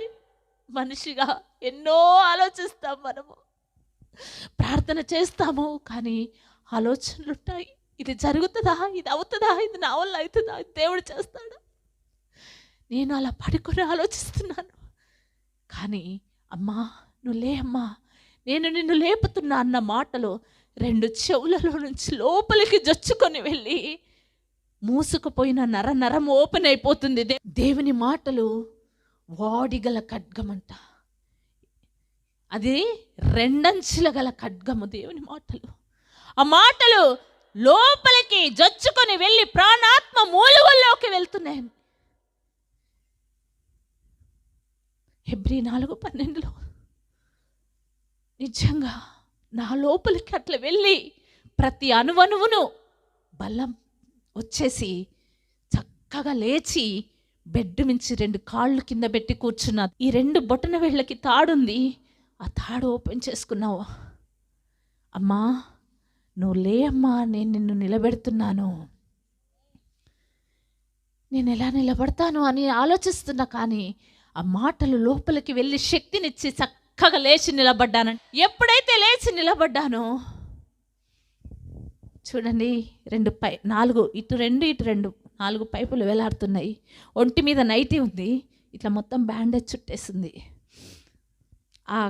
మనిషిగా ఎన్నో ఆలోచిస్తాం మనము, ప్రార్థన చేస్తాము, కానీ ఆలోచనలు ఉంటాయి. ఇది జరుగుతుందా? ఇది అవుతుందా? ఇది నా వల్ల అవుతుందా? దేవుడు చేస్తాడా? నేను అలా పడుకొని ఆలోచిస్తున్నాను. కానీ అమ్మా నువ్వు లే అమ్మా, నేను నిన్ను లేపుతున్నా అన్న మాటలు 2 చెవులలో నుంచి లోపలికి జొచ్చుకొని వెళ్ళి మూసుకుపోయిన నరం ఓపెన్ అయిపోతుంది. దేవుని మాటలు వాడిగల ఖడ్గమంట. అది 2 అంచుల గల ఖడ్గము దేవుని మాటలు. ఆ మాటలు లోపలికి జొచ్చుకొని వెళ్ళి ప్రాణాత్మ మూలుగుల్లోకి వెళ్తున్నాయి. హెబ్రీ 4:12లో నిజంగా నా లోపలికి అట్లా వెళ్ళి ప్రతి అణువణువును బలం వచ్చేసి చక్కగా లేచి బెడ్ మించి 2 కాళ్ళు కింద పెట్టి కూర్చున్నా. ఈ 2 బొటన వేళ్ళకి తాడుంది. ఆ తాడు ఓపెన్ చేసుకున్నావు. అమ్మా నువ్వు లే అమ్మా, నేను నిన్ను నిలబెడుతున్నాను. నేను ఎలా నిలబడతాను అని ఆలోచిస్తున్నా, కానీ ఆ మాటలు లోపలికి వెళ్ళి శక్తినిచ్చి చక్కగా లేచి నిలబడ్డాను. ఎప్పుడైతే లేచి నిలబడ్డానో చూడండి, 4 ఇటు 2 ఇటు 2 4 పైపులు వేలాడుతున్నాయి. ఒంటి మీద నైటీ ఉంది, ఇట్లా మొత్తం బ్యాండేజ్ చుట్టేసింది. ఆ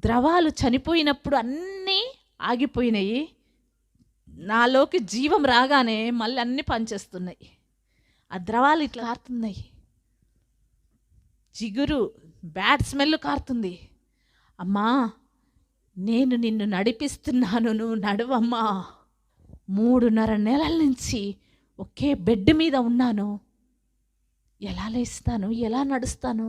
ద్రవాలు చనిపోయినప్పుడు అన్నీ ఆగిపోయినాయి. నాలోకి జీవం రాగానే మళ్ళీ అన్నీ పనిచేస్తున్నాయి. ఆ ద్రవాలు ఇట్లా కారుతున్నాయి, జిగురు బ్యాడ్ స్మెల్ కారుతుంది. అమ్మా, నేను నిన్ను నడిపిస్తున్నాను, నువ్వు నడవమ్మా. 3.5 నెలల నుంచి ఒకే బెడ్ మీద ఉన్నాను. ఎలా లేస్తాను, ఎలా నడుస్తాను?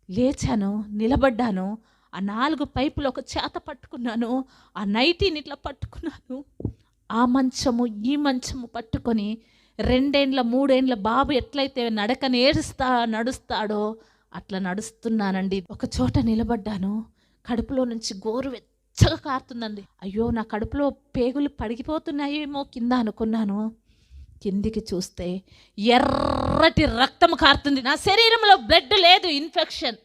లేచాను, నిలబడ్డాను, ఆ 4 పైపులు ఒక చేత పట్టుకున్నాను, ఆ నైటీని ఇట్లా పట్టుకున్నాను. ఆ మంచము ఈ మంచము పట్టుకొని 2 ఏండ్ల 3 ఏండ్ల బాబు ఎట్లయితే నడుస్తాడో అట్లా నడుస్తున్నానండి. ఒక చోట నిలబడ్డాను, కడుపులో నుంచి గోరు వెచ్చగా కారుతుందండి. అయ్యో, నా కడుపులో పేగులు పడిగిపోతున్నాయేమో కింద అనుకున్నాను. కిందికి చూస్తే ఎర్రటి రక్తం కారుతుంది. నా శరీరంలో బ్లడ్ లేదు, ఇన్ఫెక్షన్,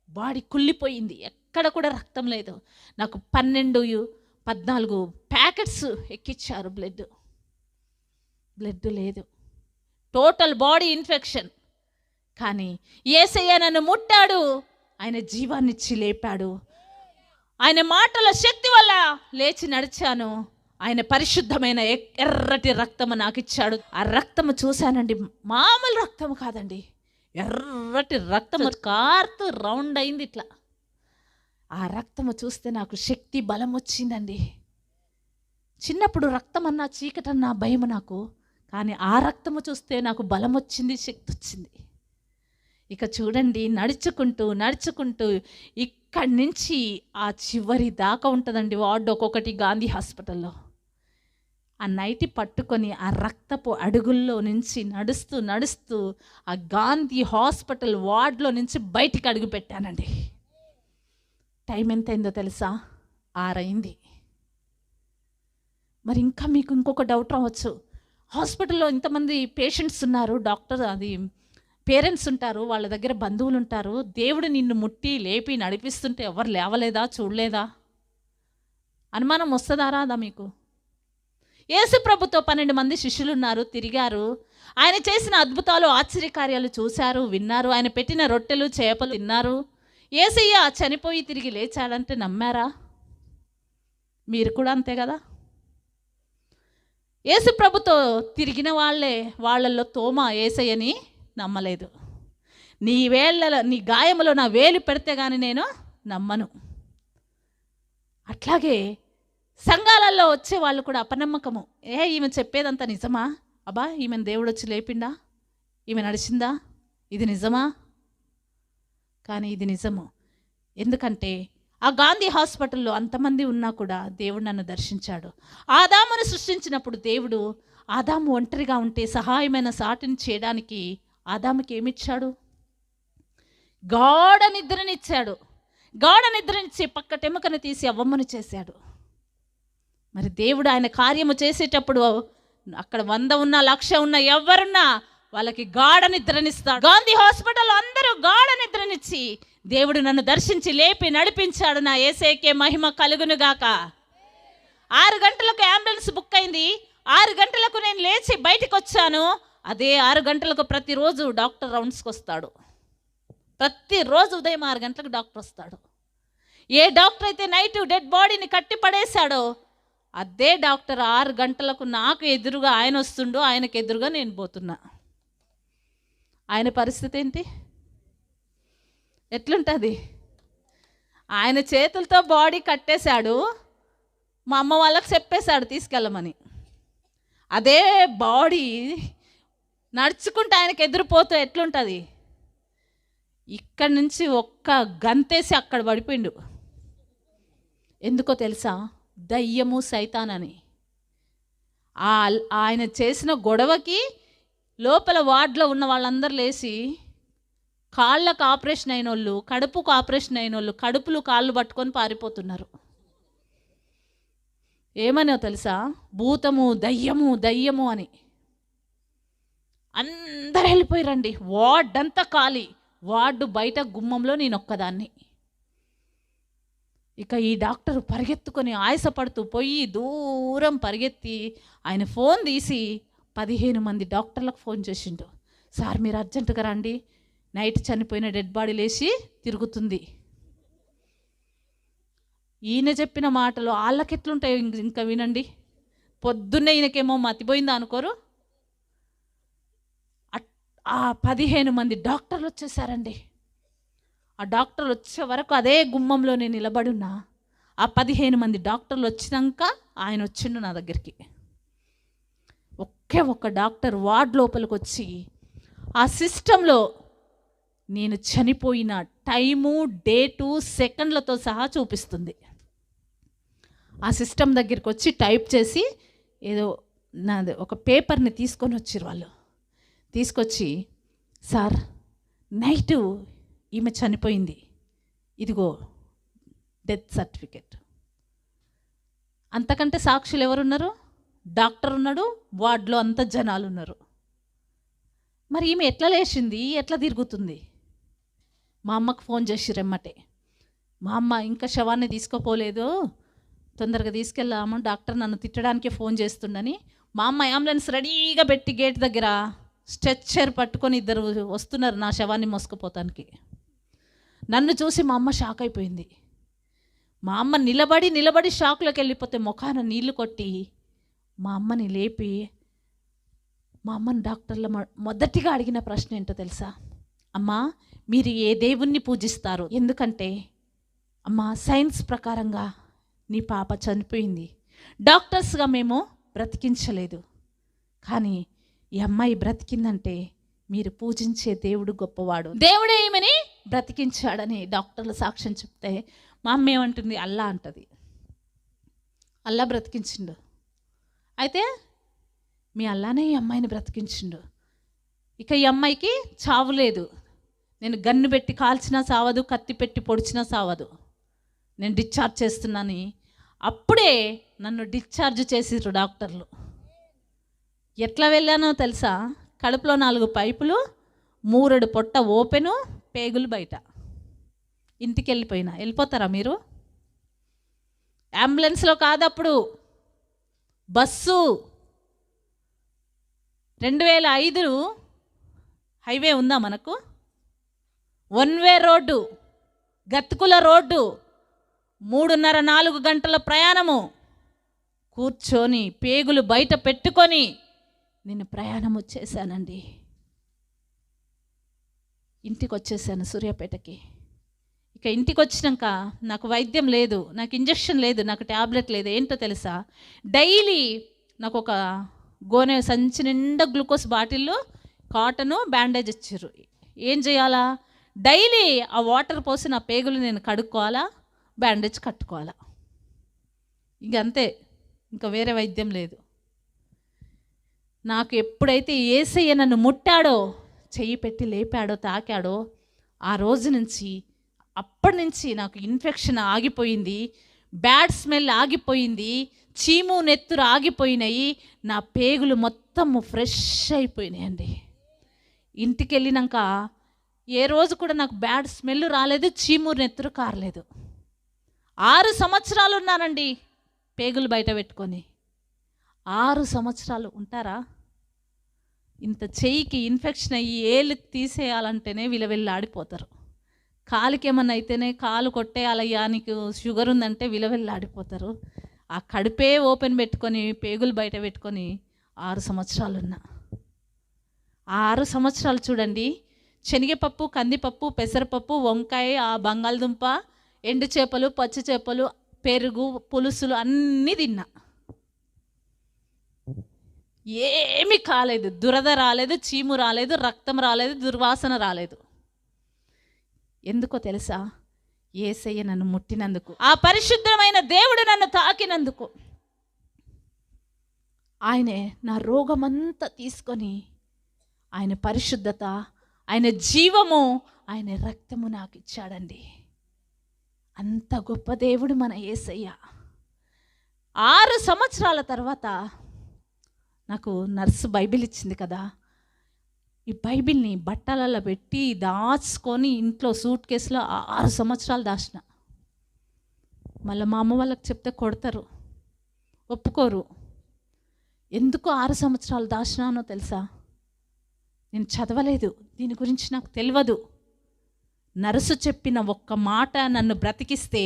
బాడీ కుళ్ళిపోయింది, ఎక్కడ కూడా రక్తం లేదు. నాకు 12-14 ప్యాకెట్స్ ఎక్కిచ్చారు, బ్లడ్ లేదు, టోటల్ బాడీ ఇన్ఫెక్షన్. కానీ యేసయ్య నన్ను ముట్టాడు, ఆయన జీవాన్నిచ్చి లేపాడు. ఆయన మాటల శక్తి వల్ల లేచి నడిచాను. ఆయన పరిశుద్ధమైన ఎర్రటి రక్తము నాకు ఇచ్చాడు. ఆ రక్తము చూశానండి, మామూలు రక్తము కాదండి, ఎర్రటి రక్తము కారుతూ రౌండ్ అయింది ఇట్లా. ఆ రక్తము చూస్తే నాకు శక్తి, బలం వచ్చిందండి. చిన్నప్పుడు రక్తం అన్నా చీకటన్నా భయం నాకు, కానీ ఆ రక్తము చూస్తే నాకు బలం వచ్చింది, శక్తి వచ్చింది. ఇక చూడండి, నడుచుకుంటూ ఇక్కడి నుంచి ఆ చివరి దాకా ఉంటుందండి వార్డు ఒక్కొక్కటి గాంధీ హాస్పిటల్లో. ఆ నైటి పట్టుకొని ఆ రక్తపు అడుగుల్లో నుంచి నడుస్తూ ఆ గాంధీ హాస్పిటల్ వార్డులో నుంచి బయటికి అడుగు పెట్టానండి. టైం ఎంత అయిందో తెలుసా? 6 అయింది. మరి ఇంకా మీకు ఇంకొక డౌట్ రావచ్చు, హాస్పిటల్లో ఇంతమంది పేషెంట్స్ ఉన్నారు, పేరెంట్స్ ఉంటారు, వాళ్ళ దగ్గర బంధువులు ఉంటారు, దేవుడు నిన్ను ముట్టి లేపి నడిపిస్తుంటే ఎవరు లేవలేదా, చూడలేదా? అనుమానం వస్తుందా రాదా మీకు? యేసు ప్రభుతో 12 మంది శిష్యులు ఉన్నారు, తిరిగారు. ఆయన చేసిన అద్భుతాలు, ఆశ్చర్యకార్యాలు చూశారు, విన్నారు. ఆయన పెట్టిన రొట్టెలు చేపలు తిన్నారు. యేసయ్య చనిపోయి తిరిగి లేచాడంటే నమ్మారా? మీరు కూడా అంతే కదా. యేసు ప్రభుతో తిరిగిన వాళ్ళల్లో తోమా యేసయ్యని నమ్మలేదు. నీ గాయములో నా వేలు పెడితే కానీ నేను నమ్మను. అట్లాగే సంఘాలలో వచ్చే వాళ్ళు కూడా అపనమ్మకము. ఈమె చెప్పేదంతా నిజమా? అబ్బా, ఈమెను దేవుడు వచ్చి లేపిండా, ఈమె నడిచిందా, ఇది నిజమా? కానీ ఇది నిజము. ఎందుకంటే ఆ గాంధీ హాస్పిటల్లో అంతమంది ఉన్నా కూడా దేవుడు నన్ను దర్శించాడు. ఆదామును సృష్టించినప్పుడు దేవుడు ఆదాము ఒంటరిగా ఉంటే సహాయమైన సాటిని చేయడానికి ఆదాముకి ఏమిచ్చాడు? గాఢ నిద్రనిచ్చాడు. గాఢ నిద్రనిచ్చి పక్కటెముకను తీసి అవ్వమ్మను చేశాడు. మరి దేవుడు ఆయన కార్యము చేసేటప్పుడు అక్కడ 100 ఉన్నా 1,00,000 ఉన్నా ఎవరున్నా వాళ్ళకి గాఢ నిద్రనిస్తాడు. గాంధీ హాస్పిటల్లో అందరూ గాఢ నిద్రనిచ్చి దేవుడు నన్ను దర్శించి లేపి నడిపించాడు. నా యేసయ్యకే మహిమ కలుగును గాక. 6 గంటలకు అంబులెన్స్ బుక్ అయింది. 6 గంటలకు నేను లేచి బయటికి వచ్చాను. అదే 6 గంటలకు ప్రతిరోజు డాక్టర్ రౌండ్స్కి వస్తాడు. ప్రతిరోజు ఉదయం 6 గంటలకు డాక్టర్ వస్తాడు. ఏ డాక్టర్ అయితే నైట్ డెడ్ బాడీని కట్టి పడేశాడో అదే డాక్టర్ 6 గంటలకు నాకు ఎదురుగా ఆయన వస్తుండో, ఆయనకు ఎదురుగా నేను పోతున్నా. ఆయన పరిస్థితి ఏంటి, ఎట్లుంటుంది? ఆయన చేతులతో బాడీ కట్టేశాడు, మా అమ్మ వాళ్ళకి చెప్పేశాడు తీసుకెళ్ళమని. అదే బాడీ నడుచుకుంటూ ఆయనకు ఎదురుపోతూ ఎట్లుంటుంది? ఇక్కడి నుంచి ఒక్క గంతేసి అక్కడ పడిపోయిండు. ఎందుకో తెలుసా? దయ్యము సైతానని. ఆయన చేసిన గొడవకి లోపల వార్డులో ఉన్న వాళ్ళందరూ లేచి కాళ్ళకు ఆపరేషన్ అయిన వాళ్ళు, కడుపుకు ఆపరేషన్ అయిన వాళ్ళు కడుపులు కాళ్ళు పట్టుకొని పారిపోతున్నారు. ఏమనో తెలుసా? భూతము, దయ్యము అని. అందరు వెళ్ళిపోయారండి. వార్డు అంతా ఖాళీ. వార్డు బయట గుమ్మంలో నేను ఒక్కదాన్ని. ఇక ఈ డాక్టర్ పరిగెత్తుకొని ఆయాసపడుతూ పోయి దూరం పరిగెత్తి ఆయన ఫోన్ తీసి 15 మంది డాక్టర్లకు ఫోన్ చేసిండు. సార్ మీరు అర్జెంటుగా రండి, నైట్ చనిపోయిన డెడ్ బాడీ లేచి తిరుగుతుంది. ఈయన చెప్పిన మాటలు వాళ్ళకెట్లుంటాయి ఇంకా వినండి. పొద్దున్నే ఈయనకేమో మతిపోయిందా అనుకోరు. ఆ 15 మంది డాక్టర్లు వచ్చేసారండి. ఆ డాక్టర్లు వచ్చే వరకు అదే గుమ్మంలో నేను నిలబడున్నా. ఆ 15 మంది డాక్టర్లు వచ్చినాక ఆయన వచ్చిండు నా దగ్గరికి. ఒక్క డాక్టర్ వార్డ్ లోపలికి వచ్చి ఆ సిస్టంలో నేను చనిపోయిన టైము, డేటు, సెకండ్లతో సహా చూపిస్తుంది. ఆ సిస్టమ్ దగ్గరికి వచ్చి టైప్ చేసి ఏదో నాది ఒక పేపర్ని తీసుకొని వచ్చిర్రు వాళ్ళు. తీసుకొచ్చి సార్ నైటు ఈమె చనిపోయింది, ఇదిగో డెత్ సర్టిఫికెట్. అంతకంటే సాక్షులు ఎవరున్నారు? డాక్టర్ ఉన్నాడు, వార్డులో అంత జనాలు ఉన్నారు. మరి ఈమె ఎట్లా లేచింది, ఎట్లా తిరుగుతుంది? మా అమ్మకు ఫోన్ చేసి రమ్మటే. మా అమ్మ ఇంకా శవాన్ని తీసుకోపోలేదు, తొందరగా తీసుకెళ్ళాము, డాక్టర్ నన్ను తిట్టడానికే ఫోన్ చేస్తుండని మా అమ్మ అంబులెన్స్ రెడీగా పెట్టి గేట్ దగ్గర స్ట్రెచ్చర్ పట్టుకొని ఇద్దరు వస్తున్నారు నా శవాన్ని మోసుకుపోతానికి. నన్ను చూసి మా అమ్మ షాక్ అయిపోయింది. మా అమ్మ నిలబడి షాక్లోకి వెళ్ళిపోతే ముఖాన నీళ్లు కొట్టి మా అమ్మని లేపి, మా అమ్మని డాక్టర్ల మొదటిగా అడిగిన ప్రశ్న ఏంటో తెలుసా? అమ్మా మీరు ఏ దేవుణ్ణి పూజిస్తారు? ఎందుకంటే అమ్మా సైన్స్ ప్రకారంగా నీ పాప చనిపోయింది, డాక్టర్స్గా మేము బ్రతికించలేదు, కానీ ఈ అమ్మాయి బ్రతికిందంటే మీరు పూజించే దేవుడు గొప్పవాడు, దేవుడే ఈమెని బ్రతికించాడని డాక్టర్లు సాక్ష్యం చెప్తే మా అమ్మ ఏమంటుంది? అల్లా అంటది. అల్లా బ్రతికించిండు. అయితే మీ అల్లానే ఈ అమ్మాయిని బ్రతికించిండు. ఇక ఈ అమ్మాయికి చావు లేదు. నేను గన్ను పెట్టి కాల్చినా సావదు, కత్తి పెట్టి పొడిచినా సావదు, నేను డిశ్చార్జ్ చేస్తున్నాను. అప్పుడే నన్ను డిశ్చార్జ్ చేసిర్రు డాక్టర్లు. ఎట్లా వెళ్ళానో తెలుసా? కడుపులో 4 పైపులు, 3 పొట్ట ఓపెను, పేగులు బయట. ఇంటికి వెళ్ళిపోతారా మీరు? అంబులెన్స్లో కాదప్పుడు, బస్సు. 2005 హైవే ఉందా మనకు? 1 వే రోడ్డు, గతుకుల రోడ్డు, 3:30-4 గంటల ప్రయాణము. కూర్చొని పేగులు బయట పెట్టుకొని నేను ప్రయాణం చేశానండి. ఇంటికి వచ్చేసాను సూర్యాపేటకి. ఇక ఇంటికి వచ్చినాక నాకు వైద్యం లేదు, నాకు ఇంజక్షన్ లేదు, నాకు ట్యాబ్లెట్ లేదు. ఏంటో తెలుసా? డైలీ నాకు ఒక గోనె సంచి నిండా గ్లూకోజ్ బాటిల్లో కాటను బ్యాండేజ్ ఇచ్చారు. ఏం చేయాలా? డైలీ ఆ వాటర్ పోసి నా పేగులు నేను కడుక్కోవాలా, బ్యాండేజ్ కట్టుకోవాలా. ఇంకంతే, ఇంకా వేరే వైద్యం లేదు. నాకు ఎప్పుడైతే యేసయ్య నన్ను ముట్టాడో, చెయ్యి పెట్టి లేపాడో, తాకాడో, ఆ రోజు నుంచి అప్పటి నుంచి నాకు ఇన్ఫెక్షన్ ఆగిపోయింది, బ్యాడ్ స్మెల్ ఆగిపోయింది, చీము నెత్తురు ఆగిపోయినాయి, నా పేగులు మొత్తము ఫ్రెష్ అయిపోయినాయండి. ఇంటికి వెళ్ళినాక ఏ రోజు కూడా నాకు బ్యాడ్ స్మెల్ రాలేదు, చీము నెత్తురు కారలేదు. 6 సంవత్సరాలు ఉన్నానండి పేగులు బయట పెట్టుకొని. 6 సంవత్సరాలు ఉంటారా? ఇంత చెయ్యికి ఇన్ఫెక్షన్ అయ్యి ఏళ్ళు తీసేయాలంటేనే విలవెల్లాడిపోతారు. కాలుకి ఏమన్నా అయితేనే కాలు కొట్టేయాలయ్యా, నీకు షుగర్ ఉందంటే విలవెల్లాడిపోతారు. ఆ కడుపే ఓపెన్ పెట్టుకొని పేగులు బయట పెట్టుకొని 6 సంవత్సరాలు ఉన్నా. ఆ 6 సంవత్సరాలు చూడండి, శనగపప్పు, కందిపప్పు, పెసరపప్పు, వంకాయ, ఆ బంగాళదుంప, ఎండు చేపలు, పచ్చి చేపలు, పెరుగు, పులుసులు అన్నీ తిన్నా. ఏమీ కాలేదు, దురద రాలేదు, చీము రాలేదు, రక్తం రాలేదు, దుర్వాసన రాలేదు. ఎందుకో తెలుసా? యేసయ్య నన్ను ముట్టినందుకు, ఆ పరిశుద్ధమైన దేవుడు నన్ను తాకినందుకు. ఆయనే నా రోగమంతా తీసుకొని ఆయన పరిశుద్ధత, ఆయన జీవము, ఆయన రక్తము నాకు ఇచ్చాడండి. అంత గొప్ప దేవుడు మన యేసయ్య. 6 సంవత్సరాల తర్వాత నాకు నర్సు బైబిల్ ఇచ్చింది కదా, ఈ బైబిల్ని బట్టలలో పెట్టి దాచుకొని ఇంట్లో సూట్ కేసులో 6 సంవత్సరాలు దాచిన. మళ్ళీ మా అమ్మ వాళ్ళకి చెప్తే కొడతారు, ఒప్పుకోరు. ఎందుకు 6 సంవత్సరాలు దాచినానో తెలుసా? నేను చదవలేదు, దీని గురించి నాకు తెలియదు. నర్సు చెప్పిన ఒక్క మాట నన్ను బ్రతికిస్తే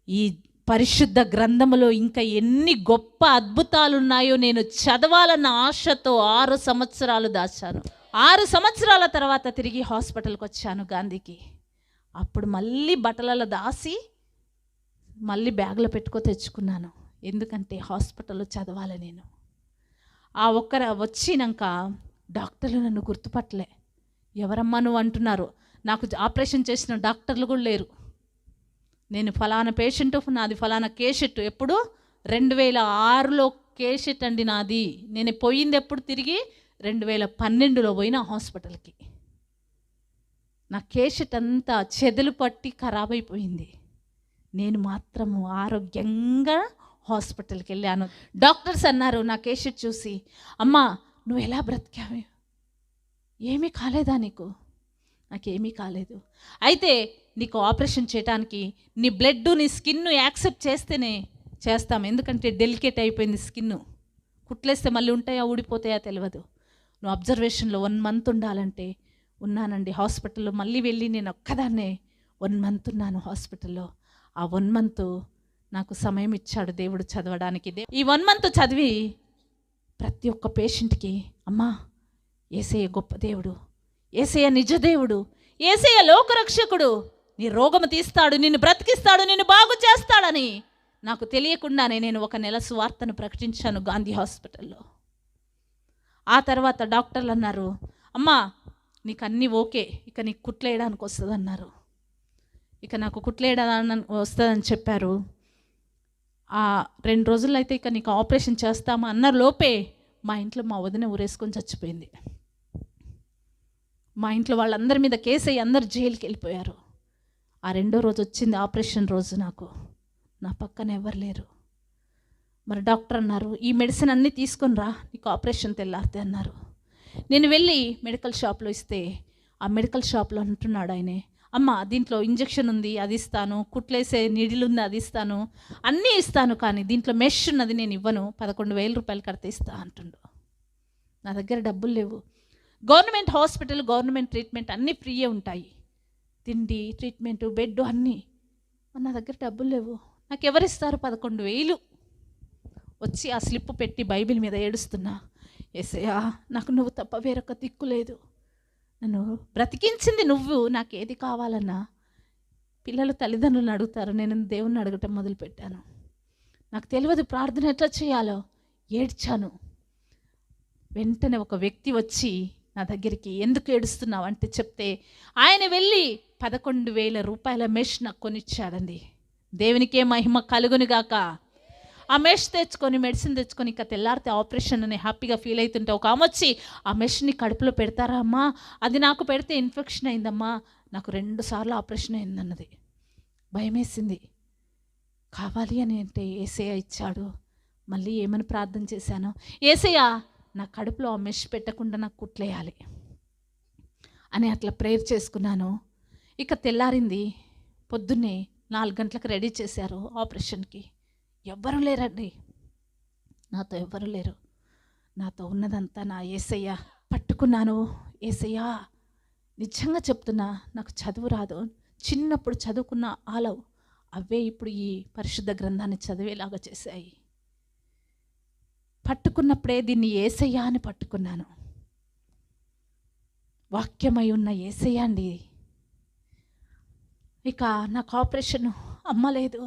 ఈ పరిశుద్ధ గ్రంథములో ఇంకా ఎన్ని గొప్ప అద్భుతాలు ఉన్నాయో నేను చదవాలన్న ఆశతో 6 సంవత్సరాలు దాచాను. 6 సంవత్సరాల తర్వాత తిరిగి హాస్పిటల్కి వచ్చాను గాంధీకి. అప్పుడు మళ్ళీ బట్టలలో దాసి మళ్ళీ బ్యాగ్లో తెచ్చుకున్నాను. ఎందుకంటే హాస్పిటల్లో చదవాలి నేను. ఆ ఒక్కర వచ్చినాక డాక్టర్లు నన్ను గుర్తుపట్టలే. ఎవరమ్మా నువ్వు అంటున్నారు. నాకు ఆపరేషన్ చేసిన డాక్టర్లు కూడా లేరు. నేను ఫలానా పేషెంట్, నాది ఫలానా కేసెట్. ఎప్పుడు 2006లో కేసెట్ అండి నాది. నేను పోయింది ఎప్పుడు? తిరిగి 2012లో పోయిన హాస్పిటల్కి. నా కేసెట్ అంతా చెదలు పట్టి ఖరాబ్ అయిపోయింది. నేను మాత్రము ఆరోగ్యంగా హాస్పిటల్కి వెళ్ళాను. డాక్టర్స్ అన్నారు నా కేసెట్ చూసి, అమ్మా నువ్వు ఎలా బ్రతికావు, ఏమీ కాలేదా నీకు? నాకేమీ కాలేదు. అయితే నీకు ఆపరేషన్ చేయడానికి నీ బ్లడ్, నీ స్కిన్ యాక్సెప్ట్ చేస్తేనే చేస్తాం. ఎందుకంటే డెలికేట్ అయిపోయింది స్కిన్. కుట్లేస్తే మళ్ళీ ఉంటాయా ఊడిపోతాయా తెలియదు. నువ్వు అబ్జర్వేషన్లో 1 మంత్ ఉండాలంటే ఉన్నానండి హాస్పిటల్లో. మళ్ళీ వెళ్ళి నేను ఒక్కదాన్నే 1 మంత్ ఉన్నాను హాస్పిటల్లో. ఆ 1 మంత్ నాకు సమయం ఇచ్చాడు దేవుడు చదవడానికి. ఈ 1 మంత్ చదివి ప్రతి ఒక్క పేషెంట్కి, అమ్మా యేసయ్య గొప్ప దేవుడు, యేసయ్య నిజ దేవుడు, యేసయ్య లోకరక్షకుడు, నీ రోగము తీస్తాడు, నిన్ను బ్రతికిస్తాడు, నిన్ను బాగు చేస్తాడని నాకు తెలియకుండానే నేను 1 నెల సువార్తను ప్రకటించాను గాంధీ హాస్పిటల్లో. ఆ తర్వాత డాక్టర్లు అన్నారు, అమ్మా నీకు అన్నీ ఓకే, ఇక నీకు కుట్లేయడానికి వస్తుంది అన్నారు. ఇక నాకు కుట్లేయడానికి వస్తుందని చెప్పారు. ఆ 2 రోజుల్లో అయితే ఇక నీకు ఆపరేషన్ చేస్తామా అన్నారు. లోపే మా ఇంట్లో మా వదిన ఊరేసుకొని చచ్చిపోయింది. మా ఇంట్లో వాళ్ళందరి మీద కేసు అయ్యి అందరు జైలుకి వెళ్ళిపోయారు. ఆ 2వ రోజు వచ్చింది ఆపరేషన్ రోజు. నాకు నా పక్కన ఎవరు లేరు. మరి డాక్టర్ అన్నారు, ఈ మెడిసిన్ అన్నీ తీసుకొని రా, నీకు ఆపరేషన్ తెల్లారితే అన్నారు. నేను వెళ్ళి మెడికల్ షాప్లో ఇస్తే ఆ మెడికల్ షాప్లో అంటున్నాడు ఆయనే, అమ్మ దీంట్లో ఇంజెక్షన్ ఉంది అది ఇస్తాను, కుట్లేసే నీడిల్ ఉంది అది ఇస్తాను, అన్నీ ఇస్తాను, కానీ దీంట్లో మెష్ ఉన్నది నేను ఇవ్వను, 11,000 రూపాయలు కడితే ఇస్తా అంటుండు. నా దగ్గర డబ్బులు లేవు. గవర్నమెంట్ హాస్పిటల్, గవర్నమెంట్ ట్రీట్మెంట్ అన్నీ ఫ్రీయే ఉంటాయి, తిండి, ట్రీట్మెంటు, బెడ్ అన్నీ. నా దగ్గర డబ్బులు లేవు. నాకు ఎవరిస్తారు? 11,000. వచ్చి ఆ స్లిప్ పెట్టి బైబిల్ మీద ఏడుస్తున్నా, యేసయ్యా నాకు నువ్వు తప్ప వేరొక దిక్కు లేదు, నన్ను బ్రతికించింది నువ్వు, నాకు ఏది కావాలన్నా. పిల్లలు తల్లిదండ్రులను అడుగుతారు, నేను దేవుణ్ణి అడగటం మొదలుపెట్టాను. నాకు తెలియదు ప్రార్థన ఎట్లా చేయాలో. ఏడ్చాను. వెంటనే ఒక వ్యక్తి వచ్చి నా దగ్గరికి, ఎందుకు ఏడుస్తున్నావు అంటే చెప్తే ఆయన వెళ్ళి 11,000 రూపాయల మెష్ నాకు కొనిచ్చాడండి. దేవునికే మహిమ కలుగునిగాక. ఆ మెష్ తెచ్చుకొని మెడిసిన్ తెచ్చుకొని ఇక తెల్లారితే ఆపరేషన్ అని హ్యాపీగా ఫీల్ అవుతుంటే ఒక ఆమె వచ్చి, ఆ మెష్ని కడుపులో పెడతారా అమ్మా, అది నాకు పెడితే ఇన్ఫెక్షన్ అయిందమ్మా, నాకు 2 సార్లు ఆపరేషన్ అయిందన్నది. భయమేసింది. కావాలి అని అంటే యేసయ్య ఇచ్చాడు. మళ్ళీ ఏమని ప్రార్థన చేశాను, యేసయ్య నా కడుపులో ఆ మెష్ పెట్టకుండా నాకు కుట్లేయాలి అని అట్లా ప్రేయర్ చేసుకున్నాను. ఇక తెల్లారింది. పొద్దున్నే 4 గంటలకు రెడీ చేశారు ఆపరేషన్కి. ఎవ్వరూ లేరండి, నాతో ఎవ్వరూ లేరు. నాతో ఉన్నదంతా నా యేసయ్య. పట్టుకున్నాను, యేసయ్య నిజంగా చెప్తున్నా, నాకు చదువు రాదు, చిన్నప్పుడు చదువుకున్న ఆలవ్ అవే ఇప్పుడు ఈ పరిశుద్ధ గ్రంథాన్ని చదివేలాగా చేశాయి. పట్టుకున్నప్పుడే దీన్ని యేసయ్య అని పట్టుకున్నాను. వాక్యమై ఉన్న యేసయ్య అండి. ఇక నాకు ఆపరేషన్ అమ్మ లేదు,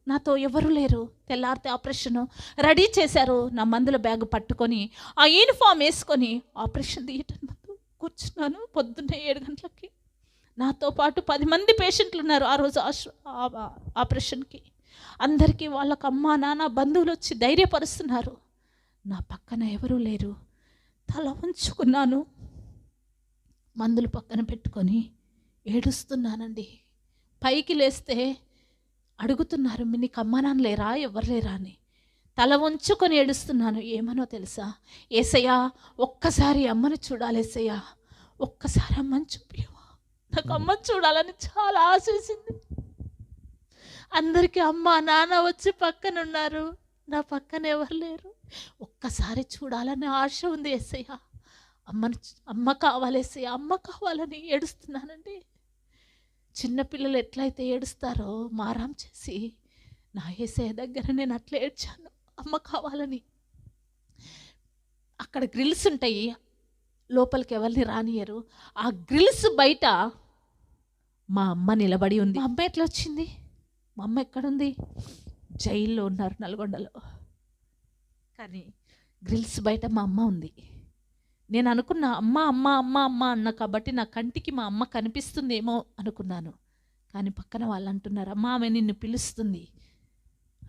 నాతో ఎవరు లేరు. తెల్లారితే ఆపరేషను రెడీ చేశారు. నా మందుల బ్యాగ్ పట్టుకొని ఆ యూనిఫామ్ వేసుకొని ఆపరేషన్ థియేటర్ ముందు కూర్చున్నాను. పొద్దున్నే 7 గంటలకి నాతో పాటు 10 మంది పేషెంట్లు ఉన్నారు ఆ రోజు ఆపరేషన్కి. అందరికీ వాళ్ళకి అమ్మ నాన్న బంధువులు వచ్చి ధైర్యపరుస్తున్నారు. నా పక్కన ఎవరూ లేరు. తల ఉంచుకున్నాను, మందులు పక్కన పెట్టుకొని ఏడుస్తున్నానండి. పైకి లేస్తే అడుగుతున్నారు, నీకు అమ్మ నాన్న లేరా, ఎవరు లేరా అని. తల వంచుకొని ఏడుస్తున్నాను. ఏమనో తెలుసా, యేసయ్యా ఒక్కసారి అమ్మని చూడాలి, యేసయ్యా ఒక్కసారి అమ్మని చూపియవా, నాకు అమ్మని చూడాలని చాలా ఆశ వేసింది. అందరికీ అమ్మ నాన్న వచ్చి పక్కన ఉన్నారు, నా పక్కన ఎవరు లేరు. ఒక్కసారి చూడాలనే ఆశ ఉంది యేసయ్య. అమ్మ కావాలి యేసయ్య, అమ్మ కావాలని ఏడుస్తున్నానండి. చిన్నపిల్లలు ఎట్లయితే ఏడుస్తారో మారాం చేసి నా యేసయ్య దగ్గర నేను అట్లా ఏడ్చాను, అమ్మ కావాలని. అక్కడ గ్రిల్స్ ఉంటాయి, లోపలికి ఎవరిని రానియరు. ఆ గ్రిల్స్ బయట మా అమ్మ నిలబడి ఉంది. మా అమ్మ ఎట్లా వచ్చింది? మా అమ్మ ఎక్కడుంది? జైల్లో ఉన్నారు నల్గొండలో. కానీ గ్రిల్స్ బయట మా అమ్మ ఉంది. నేను అనుకున్నా అమ్మ అమ్మ అమ్మ అమ్మ అన్న కాబట్టి నా కంటికి మా అమ్మ కనిపిస్తుందేమో అనుకున్నాను. కానీ పక్కన వాళ్ళు అంటున్నారు అమ్మ ఆమె నిన్ను పిలుస్తుంది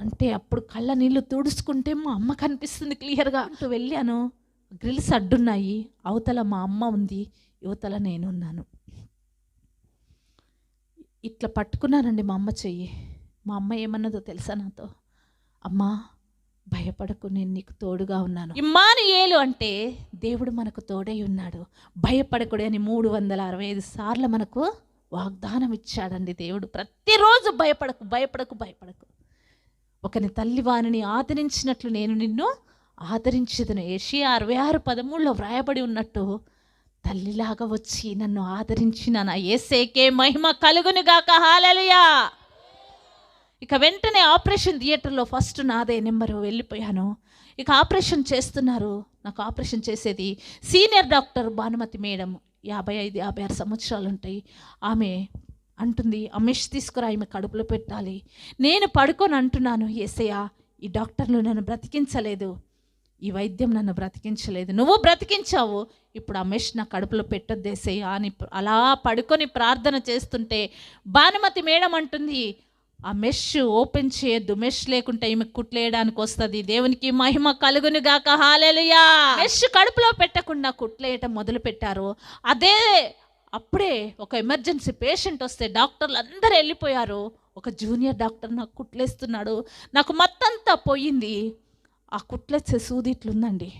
అంటే, అప్పుడు కళ్ళ నీళ్ళు తుడుచుకుంటే మా అమ్మ కనిపిస్తుంది క్లియర్గా అంటూ వెళ్ళాను. గ్రిల్స్ అడ్డున్నాయి, అవతల మా అమ్మ ఉంది, యువతల నేనున్నాను. ఇట్లా పట్టుకున్నానండి మా అమ్మ చెయ్యి. మా అమ్మ ఏమన్నదో తెలుసా నాతో? అమ్మా భయపడకు, నేను నీకు తోడుగా ఉన్నాను. ఇమ్మానుయేలు అంటే దేవుడు మనకు తోడై ఉన్నాడు, భయపడకుడు అని 365 సార్లు మనకు వాగ్దానం ఇచ్చాడండి దేవుడు. ప్రతిరోజు భయపడకు భయపడకు భయపడకు, ఒకని తల్లి వానిని ఆదరించినట్లు నేను నిన్ను ఆదరించేదను. యెషయా 66:13 వ్రాయబడి ఉన్నట్టు తల్లిలాగా వచ్చి నన్ను ఆదరించిన నా యేసేకే మహిమ కలుగును గాక. హల్లెలూయా. ఇక వెంటనే ఆపరేషన్ థియేటర్లో ఫస్ట్ నాదే నెంబరు వెళ్ళిపోయాను. ఇక ఆపరేషన్ చేస్తున్నారు. నాకు ఆపరేషన్ చేసేది సీనియర్ డాక్టర్ భానుమతి మేడం, 55-56 సంవత్సరాలు ఉంటాయి. ఆమె అంటుంది అమేష్ తీసుకురా, ఈమె కడుపులో పెట్టాలి. నేను పడుకొని అంటున్నాను యేసయ్య ఈ డాక్టర్లు నన్ను బ్రతికించలేదు, ఈ వైద్యం నన్ను బ్రతికించలేదు, నువ్వు బ్రతికించావు, ఇప్పుడు అమేష్ నా కడుపులో పెట్టొద్దు యేసయ్య అని అలా పడుకొని ప్రార్థన చేస్తుంటే భానుమతి మేడం అంటుంది ఆ మెష్ ఓపెన్ చేయొద్దు, మెష్ లేకుంటే ఈమె కుట్లేయడానికి వస్తుంది, దేవునికి మహిమ కలుగును గాక. హల్లెలూయా. మెష్ కడుపులో పెట్టకుండా కుట్లేయటం మొదలు పెట్టారు. అప్పుడే ఒక ఎమర్జెన్సీ పేషెంట్ వస్తే డాక్టర్లు అందరూ వెళ్ళిపోయారు. ఒక జూనియర్ డాక్టర్ నాకు కుట్లేస్తున్నాడు. నాకు మత్తంతా పోయింది. ఆ కుట్లేసే సూది ఇట్లుందండి.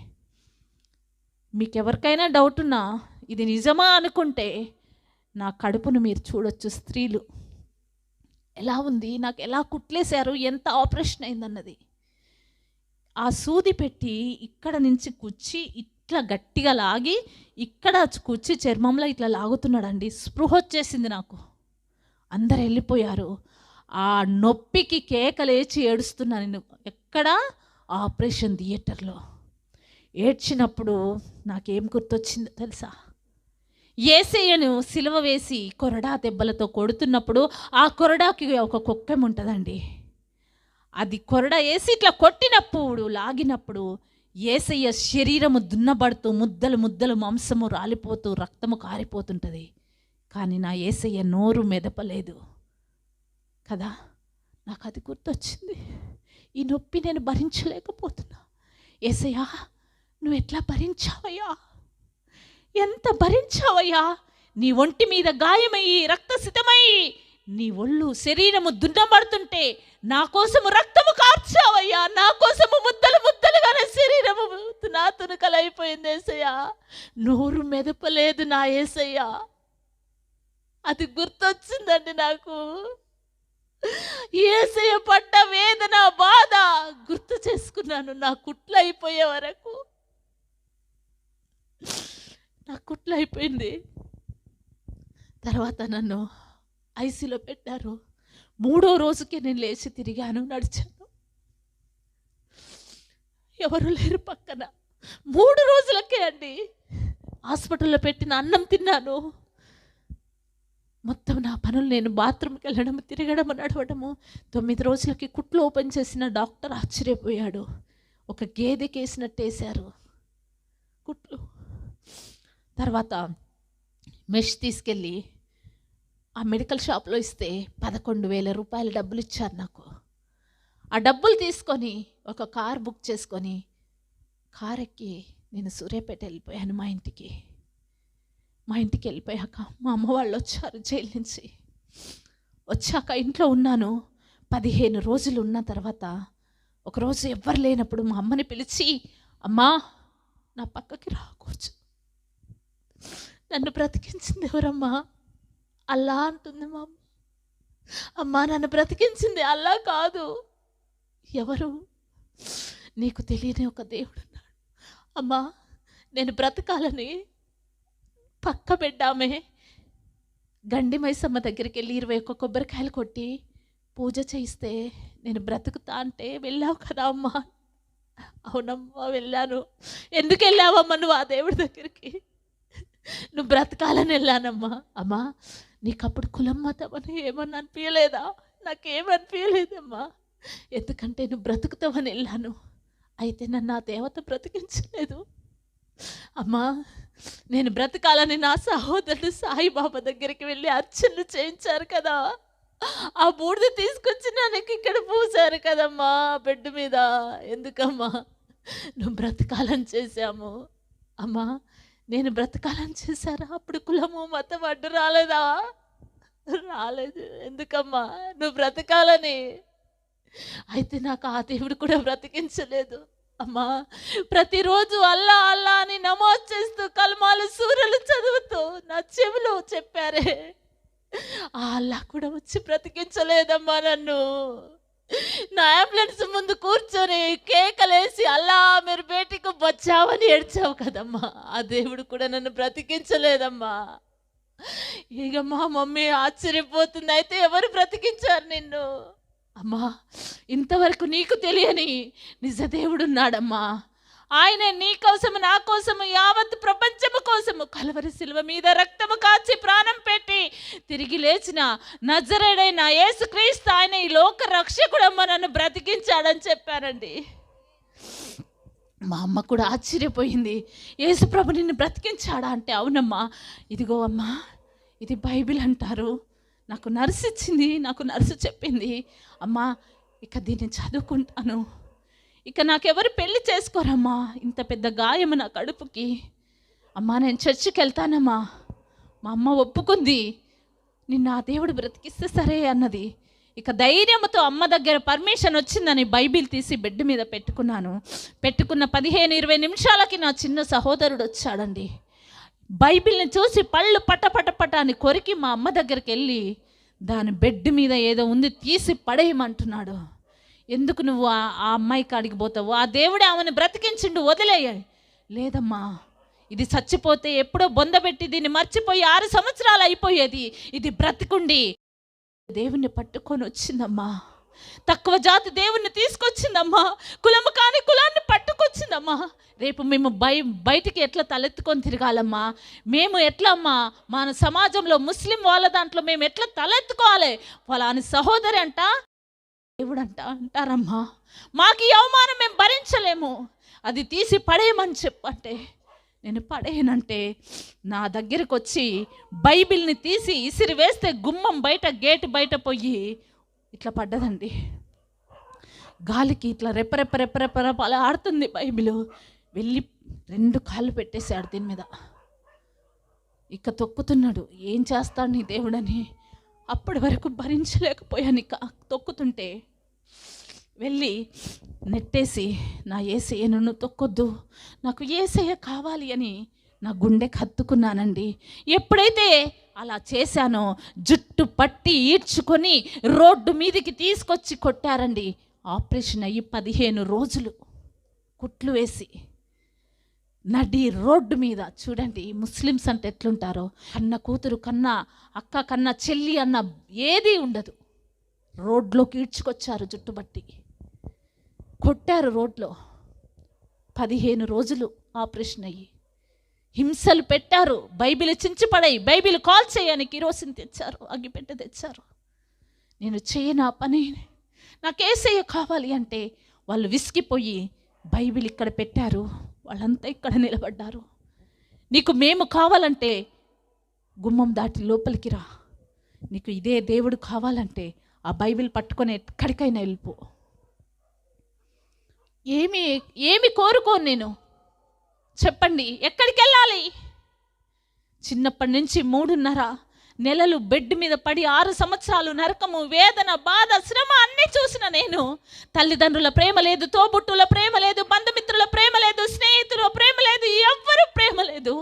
మీకు ఎవరికైనా డౌట్ ఉన్నా ఇది నిజమా అనుకుంటే నా కడుపును మీరు చూడొచ్చు. స్త్రీలు ఎలా ఉంది, నాకు ఎలా కుట్లేశారు, ఎంత ఆపరేషన్ అయిందన్నది. ఆ సూది పెట్టి ఇక్కడ నుంచి కుచ్చి ఇట్లా గట్టిగా లాగి ఇక్కడ కుచ్చి చర్మంలో ఇట్లా లాగుతున్నాడండి. స్పృహ వచ్చేసింది నాకు. అందరు వెళ్ళిపోయారు. ఆ నొప్పికి కేకలేచి ఏడుస్తున్నాను నేను. ఎక్కడ? ఆపరేషన్ థియేటర్లో. ఏడ్చినప్పుడు నాకేం గుర్తొచ్చిందో తెలుసా? యేసయ్యను సిలువ వేసి కొరడా దెబ్బలతో కొడుతున్నప్పుడు ఆ కొరడాకి ఒక కుక్కం ఉంటుందండి. అది కొరడా వేసి ఇట్లా కొట్టినప్పుడు లాగినప్పుడు యేసయ్య శరీరము దున్నబడుతూ ముద్దలు ముద్దలు మాంసము రాలిపోతూ రక్తము కారిపోతుంటుంది. కానీ నా యేసయ్య నోరు మెదపలేదు కదా. నాకు అది గుర్తొచ్చింది. ఈ నొప్పి నేను భరించలేకపోతున్నా. యేసయ్యా నువ్వు ఎట్లా భరించావయ్యా, ఎంత భరించావయ్యా. నీ ఒంటి మీద గాయమయ్యి రక్తసితమై నీ ఒళ్ళు శరీరము దున్నబడుతుంటే నా కోసము రక్తము కార్చావయ్యా, నా కోసము ముద్దలు ముద్దలుగా నా శరీరము నా తునకలైపోయింది యేసయ్యా. నోరు మెదపలేదు నా యేసయ్యా. అది గుర్తొచ్చిందండి నాకు. యేసయ్య పడ్డ వేదన బాధ గుర్తు చేసుకున్నాను. నా కుట్లు అయిపోయే వరకు నా కుట్లు అయిపోయింది. తర్వాత నన్ను ఐసీలో పెట్టారు. 3వ రోజుకే నేను లేచి తిరిగాను, నడిచాను. ఎవరు లేరు పక్కన. 3 రోజులకే అండి హాస్పిటల్లో పెట్టిన అన్నం తిన్నాను. మొత్తం నా పనులు నేను బాత్రూమ్కి వెళ్ళడం, తిరగడం, నడవడము. 9 రోజులకి కుట్లు ఓపెన్ చేసిన డాక్టర్ ఆశ్చర్యపోయాడు. ఒక గేదెకి వేసినట్టు వేశారు కుట్లు. తర్వాత మెష్ తీసుకెళ్ళి ఆ మెడికల్ షాప్లో ఇస్తే 11,000 రూపాయలు డబ్బులు ఇచ్చారు నాకు. ఆ డబ్బులు తీసుకొని ఒక కార్ బుక్ చేసుకొని కార్ ఎక్కి నేను సూర్యాపేట వెళ్ళిపోయాను మా ఇంటికి. మా ఇంటికి వెళ్ళిపోయాక మా అమ్మ వాళ్ళు వచ్చారు జైలు నుంచి. వచ్చాక ఇంట్లో ఉన్నాను. 15 రోజులు ఉన్న తర్వాత ఒకరోజు ఎవ్వరు లేనప్పుడు మా అమ్మని పిలిచి, అమ్మా నా పక్కకి రాకూడదు, నన్ను బ్రతికించింది ఎవరమ్మా? అల్లా అంటుంది మా అమ్మ. అమ్మా, నన్ను బ్రతికించింది అల్లా కాదు. ఎవరు? నీకు తెలియని ఒక దేవుడు ఉన్నాడు. అమ్మా, నేను బ్రతకాలని పక్క పెట్టామే గండి మైసమ్మ దగ్గరికి వెళ్ళి 21 కొబ్బరికాయలు కొట్టి పూజ చేయిస్తే నేను బ్రతుకుతా అంటే వెళ్ళావు కదా అమ్మా. అవునమ్మా, వెళ్ళాను. ఎందుకు వెళ్ళావమ్మా నువ్వు ఆ దేవుడి దగ్గరికి? నువ్వు బ్రతకాలని వెళ్ళానమ్మా. అమ్మా, నీకు అప్పుడు కులం మతం అని ఏమన్నా అనిపించలేదా? నాకేమనిపించలేదమ్మా. ఎందుకంటే నువ్వు బ్రతుకుతావని వెళ్ళాను. అయితే నన్ను ఆ దేవత బ్రతికించలేదు. అమ్మా, నేను బ్రతకాలని నా సహోదరుడు సాయిబాబా దగ్గరికి వెళ్ళి అర్చనలు చేయించారు కదా, ఆ బూడిద తీసుకొచ్చి నాకు ఇక్కడ పూసారు కదమ్మా బెడ్ మీద. ఎందుకమ్మా? నువ్వు బ్రతకాలని చేశాము. అమ్మా, నేను బ్రతకాలని చేశారా? అప్పుడు కులము మతం అడ్డు రాలేదా? రాలేదు. ఎందుకమ్మా? నువ్వు బ్రతకాలని. అయితే నాకు ఆ దేవుడు కూడా బ్రతికించలేదు. అమ్మా, ప్రతిరోజు అల్లా అల్లా అని నమోదు చేస్తూ కల్మాలు సూరలు చదువుతూ నా చెవిలో చెప్పారే, ఆ అల్లా కూడా వచ్చి బ్రతికించలేదమ్మా నన్ను. నా అంబులెన్స్ ముందు కూర్చొని కేకలేసి అల్లా మీరు బేటీకి బచ్చావని ఏడ్చావు కదమ్మా, ఆ దేవుడు కూడా నన్ను బ్రతికించలేదమ్మా. ఇక మా మమ్మీ ఆశ్చర్యపోతుంది, అయితే ఎవరు బ్రతికించారు నిన్ను? అమ్మా, ఇంతవరకు నీకు తెలియని నిజదేవుడు ఉన్నాడమ్మా. ఆయన నీ కోసము, నా కోసము, యావత్ ప్రపంచము కోసము కల్వరి శిలువ మీద రక్తము కాచి ప్రాణం పెట్టి తిరిగి లేచిన నజరేయుడైన యేసుక్రీస్తు ఆయన ఈ లోక రక్షకుడమ్మ నన్ను బ్రతికించాడని చెప్పారండి. మా అమ్మ కూడా ఆశ్చర్యపోయింది. యేసుప్రభు నిన్ను బ్రతికించాడా అంటే, అవునమ్మా, ఇదిగో అమ్మా, ఇది బైబిల్ అంటారు. నాకు నర్సు ఇచ్చింది, నాకు నర్సు చెప్పింది. అమ్మా, ఇక దీన్ని చదువుకుంటాను. ఇక నాకెవరు పెళ్లి చేసుకోరమ్మా, ఇంత పెద్ద గాయము నా కడుపుకి. అమ్మా, నేను చర్చికి వెళ్తానమ్మా. మా అమ్మ ఒప్పుకుంది. నిన్ను ఆ దేవుడు బ్రతికిస్తే సరే అన్నది. ఇక ధైర్యంతో అమ్మ దగ్గర పర్మిషన్ వచ్చిందని బైబిల్ తీసి బెడ్ మీద పెట్టుకున్నాను. పెట్టుకున్న 15-20 నిమిషాలకి నా చిన్న సహోదరుడు వచ్చాడండి. బైబిల్ని చూసి పళ్ళు పట అని కొరికి మా అమ్మ దగ్గరికి వెళ్ళి దాని బెడ్ మీద ఏదో ఉంది తీసి పడేయమంటున్నాడు. ఎందుకు నువ్వు ఆ అమ్మాయి కాడికి పోతావు? ఆ దేవుడే ఆమెను బ్రతికించిండు, వదిలేయాలి. లేదమ్మా, ఇది చచ్చిపోతే ఎప్పుడో బొందబెట్టి దీన్ని మర్చిపోయి 6 సంవత్సరాలు అయిపోయేది. ఇది బ్రతికుండి దేవుణ్ణి పట్టుకొని వచ్చిందమ్మా. తక్కువ జాతి దేవుణ్ణి తీసుకొచ్చిందమ్మా. కులము కాని కులాన్ని పట్టుకొచ్చిందమ్మా. రేపు మేము బయటికి ఎట్లా తలెత్తుకొని తిరగాలమ్మా? మేము ఎట్లా అమ్మా మన సమాజంలో ముస్లిం వాళ్ళ దాంట్లో మేము ఎట్లా తలెత్తుకోవాలి? ఫలాని సహోదరి అంట దేవుడు అంటారమ్మా. మాకు ఈ అవమానం మేము భరించలేము, అది తీసి పడేయమని చెప్పంటే నేను పడేయనంటే నా దగ్గరికి వచ్చి బైబిల్ని తీసి ఇసిరి వేస్తే గుమ్మం బయట గేటు బయట పోయి ఇట్లా పడ్డదండి. గాలికి ఇట్లా రెప్పరెప్ప అలా ఆడుతుంది బైబిల్. వెళ్ళి 2 కాళ్ళు పెట్టేశాడు దీని మీద. ఇక తొక్కుతున్నాడు. ఏం చేస్తాడు నీ దేవుడని అప్పటి వరకు భరించలేకపోయాను. ఇక తొక్కుతుంటే వెళ్ళి నెట్టేసి, నా యేసయ్య నన్ను తొక్కొద్దు, నాకు యేసయ్య కావాలి అని నా గుండెకి హత్తుకున్నానండి. ఎప్పుడైతే అలా చేశానో జుట్టు పట్టి ఈడ్చుకొని రోడ్డు మీదకి తీసుకొచ్చి కొట్టారండి. ఆపరేషన్ అయ్యి 15 రోజులు కుట్లు వేసి నడి రోడ్డు మీద. చూడండి ముస్లిమ్స్ అంటే ఎట్లుంటారో, కన్న కూతురు కన్నా అక్క కన్నా చెల్లి అన్న ఏదీ ఉండదు. రోడ్లోకి ఈడ్చుకొచ్చారు, జుట్టుబట్టి కొట్టారు రోడ్లో. 15 రోజులు ఆపరేషన్ అయ్యి హింసలు పెట్టారు. బైబిల్ చించిపడాయి, బైబిల్ కాల్ చేయని కిరోసిన్ తెచ్చారు, అగ్గిపెట్టె తెచ్చారు. నేను చేయను ఆ పని, నాకు యేసయ్య కావాలి అంటే వాళ్ళు విసిగిపోయి బైబిల్ ఇక్కడ పెట్టారు. వాళ్ళంతా ఇక్కడ నిలబడ్డారు. నీకు మేము కావాలంటే గుమ్మం దాటి లోపలికి రా, నీకు ఇదే దేవుడు కావాలంటే ఆ బైబిల్ పట్టుకొని ఎక్కడికైనా వెళ్ళిపో. ఏమి కోరుకోను నేను, చెప్పండి ఎక్కడికి వెళ్ళాలి? చిన్నప్పటి నుంచి 3.5 నెలలు బెడ్ మీద పడి 6 సంవత్సరాలు నరకము, వేదన, బాధ, శ్రమ అన్నీ చూసిన నేను. తల్లిదండ్రుల ప్రేమ లేదు, తోబుట్టుల ప్రేమ లేదు, బంధుమిత్రుల ప్రేమ లేదు, స్నేహితుల ప్రేమ లేదు, ఎవ్వరు ప్రేమ లేదు.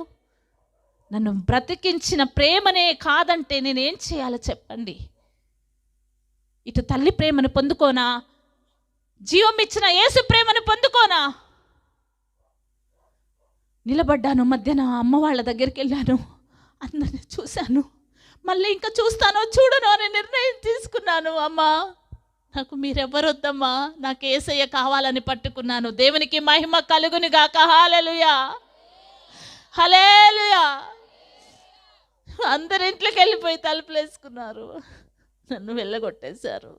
నన్ను బ్రతికించిన ప్రేమనే కాదంటే నేనేం చేయాలో చెప్పండి? ఇటు తల్లి ప్రేమను పొందుకోనా, జీవం ఇచ్చిన యేసు ప్రేమను పొందుకోనా? నిలబడ్డాను, మధ్యాహ్నం అమ్మ వాళ్ళ దగ్గరికి వెళ్ళాను, అందరిని చూశాను, మళ్ళీ ఇంకా చూస్తానో చూడను అనే నిర్ణయం తీసుకున్నాను. అమ్మా, నాకు మీరెవ్వరొద్దమ్మా, నాకు యేసయ్య కావాలని పట్టుకున్నాను. దేవునికి మహిమ కలుగును గాక. హల్లెలూయా, హల్లెలూయా. అందరి ఇంట్లోకి వెళ్ళిపోయి తలుపులేసుకున్నారు, నన్ను వెళ్ళగొట్టేశారు.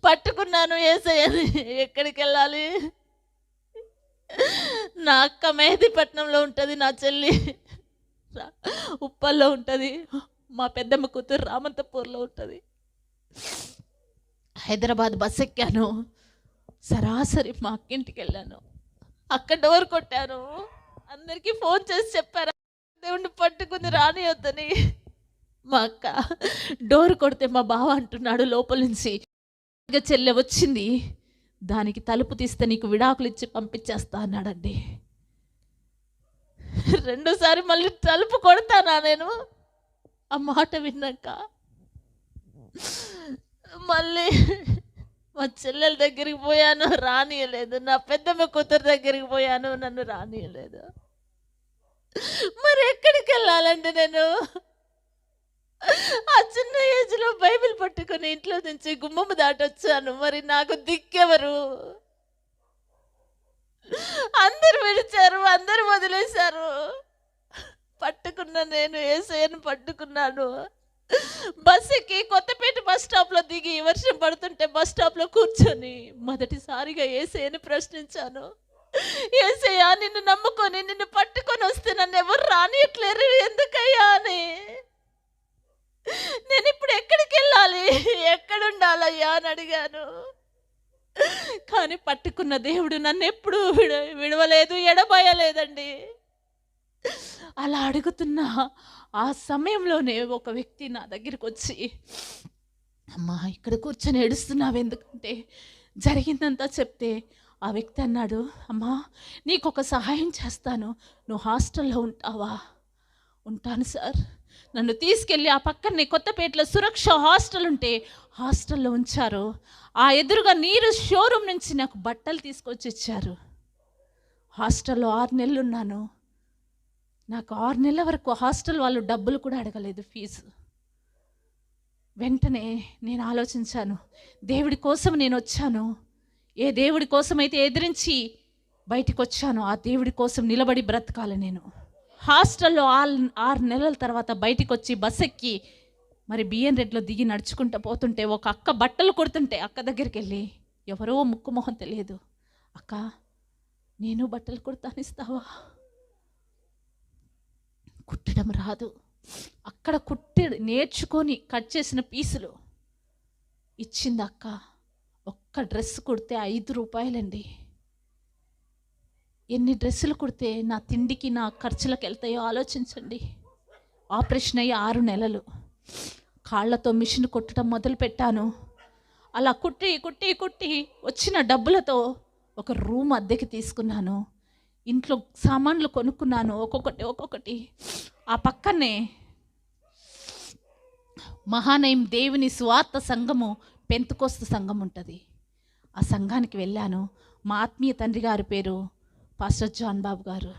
పట్టుకున్నాను యేసయ్యని. ఎక్కడికి వెళ్ళాలి? నా అక్క మెహదీపట్నంలో ఉంటుంది, నా చెల్లి ఉప్పల్లో ఉంటుంది, మా పెద్దమ్మ కూతురు రామంతపూర్లో ఉంటుంది. హైదరాబాద్ బస్ ఎక్కాను, సరాసరి మా అక్కింటికి వెళ్ళాను. అక్క డోర్ కొట్టాను, అందరికీ ఫోన్ చేసి చెప్పారు దేవుణ్ణి పట్టుకుంది రానియొద్దని. మా అక్క డోర్ కొడితే మా బావ అంటున్నాడు లోపల నుంచి, చెల్లె వచ్చింది, దానికి తలుపు తీస్తే నీకు విడాకులు ఇచ్చి పంపించేస్తా అన్నాడండి. రెండోసారి మళ్ళీ తలుపు కొడతానా నేను? ఆ మాట విన్నాక మళ్ళీ మా చెల్లెల దగ్గరికి పోయాను, రానియలేదు. నా పెద్దమ్మ కూతురు దగ్గరికి పోయాను, నన్ను రానియలేదు. మరి ఎక్కడికి వెళ్ళాలండి నేను? ఆ చిన్న ఏజ్లో బైబిల్ పట్టుకొని ఇంట్లో నుంచి గుమ్మము దాటొచ్చాను. మరి నాకు దిక్కెవరు? అందరు విడిచారు, అందరు వదిలేశారు. పట్టుకున్న నేను యేసయ్యను పట్టుకున్నాను. బస్ ఎక్కి కొత్తపేట బస్ స్టాప్లో దిగి వర్షం పడుతుంటే బస్ స్టాప్లో కూర్చొని మొదటిసారిగా యేసయ్యను ప్రశ్నించాను. యేసయ్యా, నిన్ను నమ్ముకొని నిన్ను పట్టుకొని వస్తే నన్ను ఎవరు రానియట్లేరు ఎందుకయ్యా అని. నేను ఇప్పుడు ఎక్కడికి వెళ్ళాలి, ఎక్కడుండాలయ్యా అని అడిగాను. కానీ పట్టుకున్న దేవుడు నన్ను ఎప్పుడు విడవలేదు, ఎడబాయలేదండి. అలా అడుగుతున్నా ఆ సమయంలోనే ఒక వ్యక్తి నా దగ్గరికి వచ్చి, అమ్మా ఇక్కడ కూర్చొని ఏడుస్తున్నావు ఎందుకంటే జరిగిందంతా చెప్తే, ఆ వ్యక్తి అన్నాడు, అమ్మా నీకు ఒక సహాయం చేస్తాను, నువ్వు హాస్టల్లో ఉంటావా? ఉంటాను సార్. నన్ను తీసుకెళ్ళి ఆ పక్కనే కొత్తపేటలో సురక్ష హాస్టల్ ఉంటే హాస్టల్లో ఉంచారు. ఆ ఎదురుగా నీరు షోరూమ్ నుంచి నాకు బట్టలు తీసుకొచ్చి ఇచ్చారు. హాస్టల్లో 6 నెలలు ఉన్నాను. నాకు 6 నెలల వరకు హాస్టల్ వాళ్ళు డబ్బులు కూడా అడగలేదు, ఫీజు. వెంటనే నేను ఆలోచించాను, దేవుడి కోసం నేను వచ్చాను. ఏ దేవుడి కోసం అయితే ఎదిరించి బయటికి వచ్చాను, ఆ దేవుడి కోసం నిలబడి బ్రతకాలి నేను. హాస్టల్లో 6 నెలల తర్వాత బయటికి వచ్చి బస్ ఎక్కి మరి బిఎన్ రెడ్లో దిగి నడుచుకుంటూ పోతుంటే ఒక అక్క బట్టలు కుడుతుంటే అక్క దగ్గరికి వెళ్ళి, ఎవరో ముక్కు మొహం తెలియదు, అక్క నేను బట్టలు కుడతాను ఇస్తావా? కుట్టడం రాదు. అక్కడ నేర్చుకొని కట్ చేసిన పీసులు ఇచ్చింది అక్క. ఒక్క డ్రెస్ కుడితే 5 రూపాయలండి. ఎన్ని డ్రెస్సులు కుడితే నా తిండికి నా ఖర్చులకు వెళ్తాయో ఆలోచించండి. ఆపరేషన్ అయ్యి 6 నెలలు. కాళ్ళతో మిషన్ కొట్టడం మొదలు పెట్టాను. అలా కుట్టి కుట్టి కుట్టి వచ్చిన డబ్బులతో ఒక రూమ్ అద్దెకి తీసుకున్నాను. ఇంట్లో సామాన్లు కొనుక్కున్నాను, ఒక్కొక్కటి. ఆ పక్కనే మహానయం దేవుని స్వార్థ సంఘము, పెంతుకోస్తు సంఘం ఉంటుంది. ఆ సంఘానికి వెళ్ళాను. మా ఆత్మీయ తండ్రి గారి పేరు పాస్టర్ జాన్ బాబు గారు.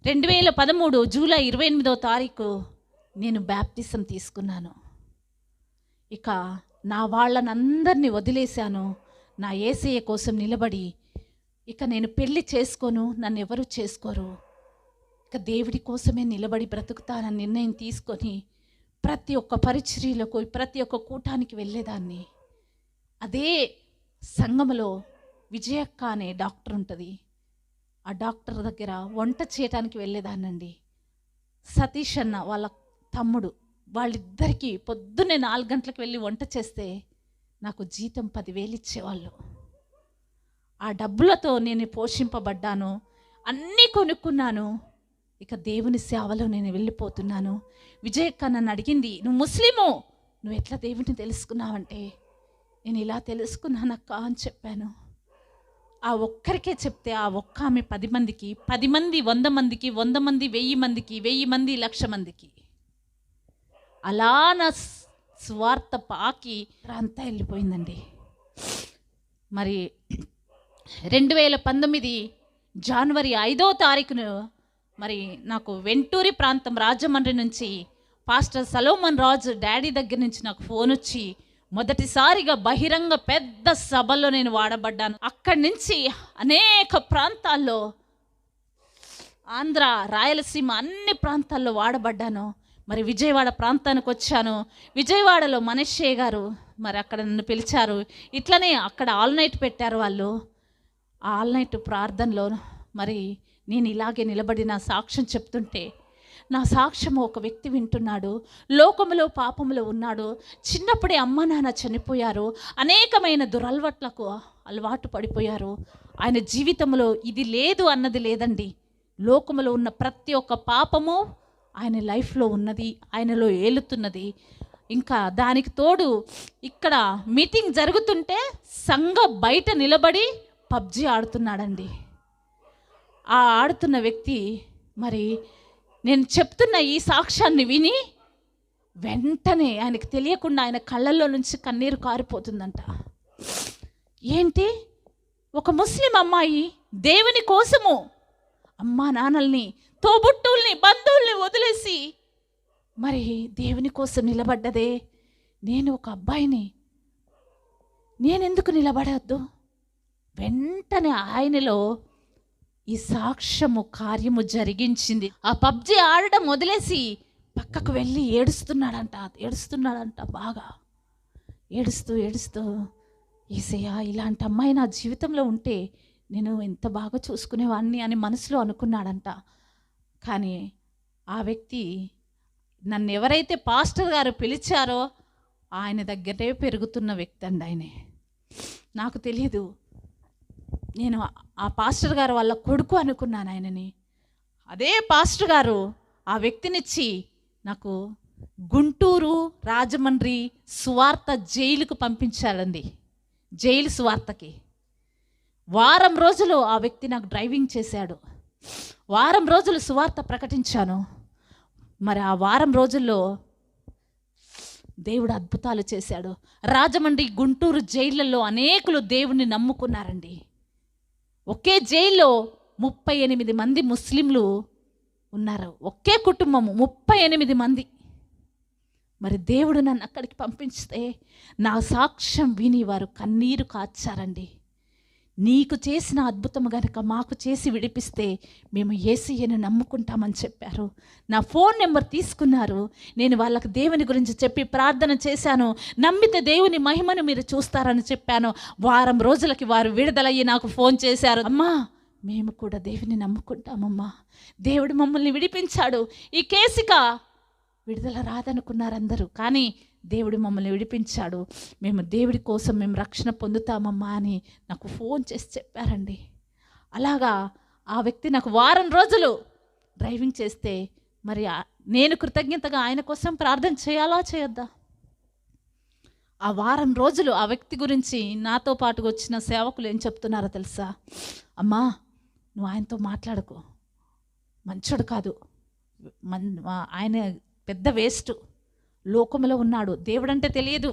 2013 జూలై 28వ తారీఖు నేను బ్యాప్టిజం తీసుకున్నాను. ఇక నా వాళ్ళనందరినీ వదిలేశాను. నా యేసయ్య కోసం నిలబడి, ఇక నేను పెళ్లి చేసుకోను, నన్ను ఎవరు చేసుకోరు, ఇక దేవుడి కోసమే నిలబడి బ్రతుకుతానని నిర్ణయం తీసుకొని ప్రతి ఒక్క పరిచర్యలకు, ప్రతి ఒక్క కూటానికి వెళ్ళేదాన్ని. అదే సంఘములో విజయక్క అనే డాక్టర్ ఉంటుంది. ఆ డాక్టర్ దగ్గర వంట చేయటానికి వెళ్ళేదాన్నండి. సతీష్ అన్న వాళ్ళ తమ్ముడు, వాళ్ళిద్దరికీ పొద్దున్నే 4 గంటలకు వెళ్ళి వంట చేస్తే నాకు జీతం 10,000 ఇచ్చేవాళ్ళు. ఆ డబ్బులతో నేను పోషింపబడ్డాను, అన్నీ కొనుక్కున్నాను. ఇక దేవుని సేవలో నేను వెళ్ళిపోతున్నాను. విజయక్క నన్ను అడిగింది, నువ్వు ముస్లిము, నువ్వు ఎట్లా దేవుడిని తెలుసుకున్నావంటే, నేను ఇలా తెలుసుకున్నానక్క అని చెప్పాను. ఆ ఒక్కరికే చెప్తే ఆ ఒక్క ఆమె 10 మందికి, 10 మంది 100 మందికి, 100 మంది 1000 మందికి, 1000 మంది 1,00,000 మందికి. అలా నా సువార్త పాకి అంతా వెళ్ళిపోయిందండి. మరి 2019 జనవరి 5వ తారీఖును మరి నాకు వెంటూరి ప్రాంతం రాజమండ్రి నుంచి పాస్టర్ సలోమన్ రాజు డాడీ దగ్గర నుంచి నాకు ఫోన్ వచ్చి మొదటిసారిగా బహిరంగ పెద్ద సభలో నేను వాడబడ్డాను. అక్కడి నుంచి అనేక ప్రాంతాల్లో, ఆంధ్ర, రాయలసీమ అన్ని ప్రాంతాల్లో వాడబడ్డాను. మరి విజయవాడ ప్రాంతానికి వచ్చాను. విజయవాడలో మనశ్శే గారు మరి అక్కడ నన్ను పిలిచారు. ఇట్లనే అక్కడ ఆల్ నైట్ పెట్టారు వాళ్ళు. ఆ ఆల్ నైట్ ప్రార్థనలో మరి నేను ఇలాగే నిలబడి నా సాక్ష్యం చెప్తుంటే నా సాక్ష్యము ఒక వ్యక్తి వింటున్నాడు. లోకములో పాపములో ఉన్నాడు. చిన్నప్పుడే అమ్మ నాన్న చనిపోయారు. అనేకమైన దురలవాట్లకు అలవాటు పడిపోయారు. ఆయన జీవితంలో ఇది లేదు అన్నది లేదండి. లోకములో ఉన్న ప్రతి ఒక్క పాపము ఆయన లైఫ్లో ఉన్నది, ఆయనలో ఏలుతున్నది. ఇంకా దానికి తోడు ఇక్కడ మీటింగ్ జరుగుతుంటే సంఘ బయట నిలబడి పబ్జి ఆడుతున్నాడండి. ఆ ఆడుతున్న వ్యక్తి మరి నేను చెప్తున్న ఈ సాక్ష్యాన్ని విని వెంటనే ఆయనకు తెలియకుండా ఆయన కళ్ళల్లో నుంచి కన్నీరు కారిపోతుందంట. ఏంటి, ఒక ముస్లిం అమ్మాయి దేవుని కోసము అమ్మా నాన్నల్ని, తోబుట్టుల్ని, బంధువుల్ని వదిలేసి మరి దేవుని కోసం నిలబడ్డదే. నేను ఒక అబ్బాయిని, నేనెందుకు నిలబడద్దు? వెంటనే ఆయనలో ఈ సాక్ష్యము కార్యము జరిగించింది. ఆ పబ్జి ఆడడం వదిలేసి పక్కకు వెళ్ళి ఏడుస్తున్నాడంట బాగా ఏడుస్తూ యేసయ్యా, ఇలాంటి అమ్మాయి నా జీవితంలో ఉంటే నేను ఎంత బాగా చూసుకునేవాడిని అని మనసులో అనుకున్నాడంట. కానీ ఆ వ్యక్తి నన్ను ఎవరైతే పాస్టర్ గారు పిలిచారో ఆయన దగ్గరే పెరుగుతున్న వ్యక్తి అండి ఆయనే. నాకు తెలియదు, నేను ఆ పాస్టర్ గారు వాళ్ళ కొడుకు అనుకున్నాను ఆయనని. అదే పాస్టర్ గారు ఆ వ్యక్తినిచ్చి నాకు గుంటూరు, రాజమండ్రి సువార్త జైలుకు పంపించాలండి. జైలు సువార్తకి వారం రోజులు ఆ వ్యక్తి నాకు డ్రైవింగ్ చేశాడు. వారం రోజులు సువార్త ప్రకటించాను. మరి ఆ వారం రోజుల్లో దేవుడు అద్భుతాలు చేశాడు. రాజమండ్రి, గుంటూరు జైళ్ళల్లో అనేకులు దేవుణ్ణి నమ్ముకున్నారండి. ఒకే జైల్లో 38 మంది ముస్లింలు ఉన్నారు. ఒకే కుటుంబము 38 మంది. మరి దేవుడు నన్ను అక్కడికి పంపిస్తే నా సాక్ష్యం విని వారు కన్నీరు కార్చారండి. నీకు చేసిన అద్భుతం గనుక మాకు చేసి విడిపిస్తే మేము యేసయ్యను నమ్ముకుంటామని చెప్పారు. నా ఫోన్ నెంబర్ తీసుకున్నారు. నేను వాళ్ళకి దేవుని గురించి చెప్పి ప్రార్థన చేశాను. నమ్మితే దేవుని మహిమను మీరు చూస్తారని చెప్పాను. వారం రోజులకి వారు విడుదలయ్యి నాకు ఫోన్ చేశారు. అమ్మా, మేము కూడా దేవుని నమ్ముకుంటామమ్మా, దేవుడు మమ్మల్ని విడిపించాడు. ఈ కేసుక విడుదల రాదనుకున్నారు అందరూ, కానీ దేవుడు మమ్మల్ని విడిపించాడు. మేము దేవుడి కోసం మేము రక్షణ పొందుతామమ్మా అని నాకు ఫోన్ చేసి చెప్పారండి. అలాగా ఆ వ్యక్తి నాకు వారం రోజులు డ్రైవింగ్ చేస్తే మరి నేను కృతజ్ఞతగా ఆయన కోసం ప్రార్థన చేయాలా చేయొద్దా? ఆ వారం రోజులు ఆ వ్యక్తి గురించి నాతో పాటుగా వచ్చిన సేవకులు ఏం చెప్తున్నారో తెలుసా? అమ్మా, నువ్వు ఆయనతో మాట్లాడకు, మంచోడు కాదు, ఆయన పెద్ద వేస్ట్, లోకములో ఉన్నాడు, దేవుడంటే తెలియదు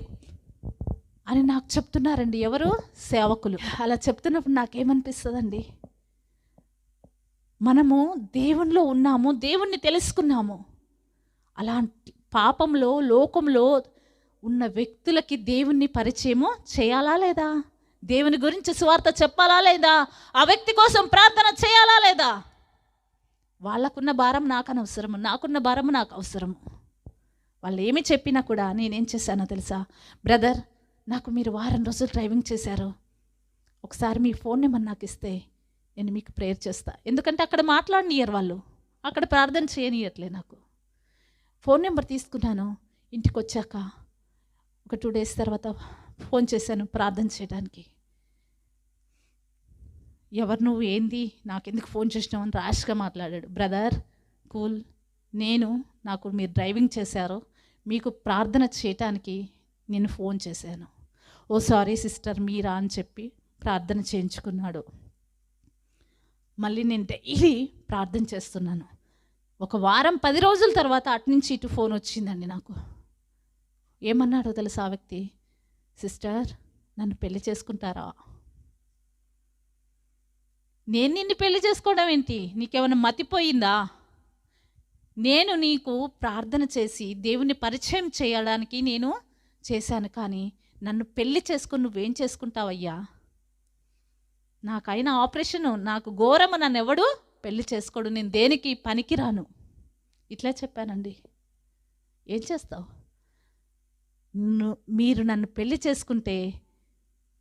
అని నాకు చెప్తున్నారండి. ఎవరు? సేవకులు. అలా చెప్తున్నప్పుడు నాకేమనిపిస్తుందండి, మనము దేవునిలో ఉన్నాము, దేవుణ్ణి తెలుసుకున్నాము. అలాంటి పాపంలో, లోకంలో ఉన్న వ్యక్తులకి దేవుణ్ణి పరిచయము చేయాలా లేదా? దేవుని గురించి సువార్త చెప్పాలా లేదా? ఆ వ్యక్తి కోసం ప్రార్థన చేయాలా లేదా? వాళ్ళకున్న భారం నాకు అనవసరము, నాకున్న భారము నాకు అవసరము. వాళ్ళు ఏమి చెప్పినా కూడా నేనేం చేశానో తెలుసా? బ్రదర్, నాకు మీరు వారం రోజులు డ్రైవింగ్ చేశారు, ఒకసారి మీ ఫోన్ నెంబర్ నాకు ఇస్తే నేను మీకు ప్రేయర్ చేస్తా. ఎందుకంటే అక్కడ మాట్లాడనియరు వాళ్ళు, అక్కడ ప్రార్థన చేయనియట్లే. నాకు ఫోన్ నెంబర్ తీసుకున్నాను. ఇంటికి వచ్చాక ఒక 2 days తర్వాత ఫోన్ చేశాను ప్రార్థన చేయడానికి. ఎవరు నువ్వు, ఏంది, నాకెందుకు ఫోన్ చేసినావు అని ర్యాష్గా మాట్లాడాడు. బ్రదర్, కూల్, నాకు మీరు డ్రైవింగ్ చేశారు, మీకు ప్రార్థన చేయటానికి నేను ఫోన్ చేశాను. ఓ సారీ సిస్టర్, మీరా అని చెప్పి ప్రార్థన చేయించుకున్నాడు. మళ్ళీ నేను డైలీ ప్రార్థన చేస్తున్నాను. ఒక వారం 10 రోజుల తర్వాత అటు నుంచి ఇటు ఫోన్ వచ్చిందండి నాకు. ఏమన్నాడో తెలుసా ఆ వ్యక్తి? సిస్టర్, నన్ను పెళ్లి చేసుకుంటారా? నేను నిన్ను పెళ్లి చేసుకోవడం ఏంటి? నీకేమైనా మతిపోయిందా? నేను నీకు ప్రార్థన చేసి దేవుని పరిచయం చేయడానికి నేను చేశాను, కానీ నన్ను పెళ్లి చేసుకుని నువ్వేం చేసుకుంటావయ్యా? నాకైన ఆపరేషను, నాకు ఘోరము, నన్ను ఎవడు పెళ్లి చేసుకోడు, నేను దేనికి పనికిరాను. ఇట్లా చెప్పానండి. ఏం చేస్తావు? మీరు నన్ను పెళ్లి చేసుకుంటే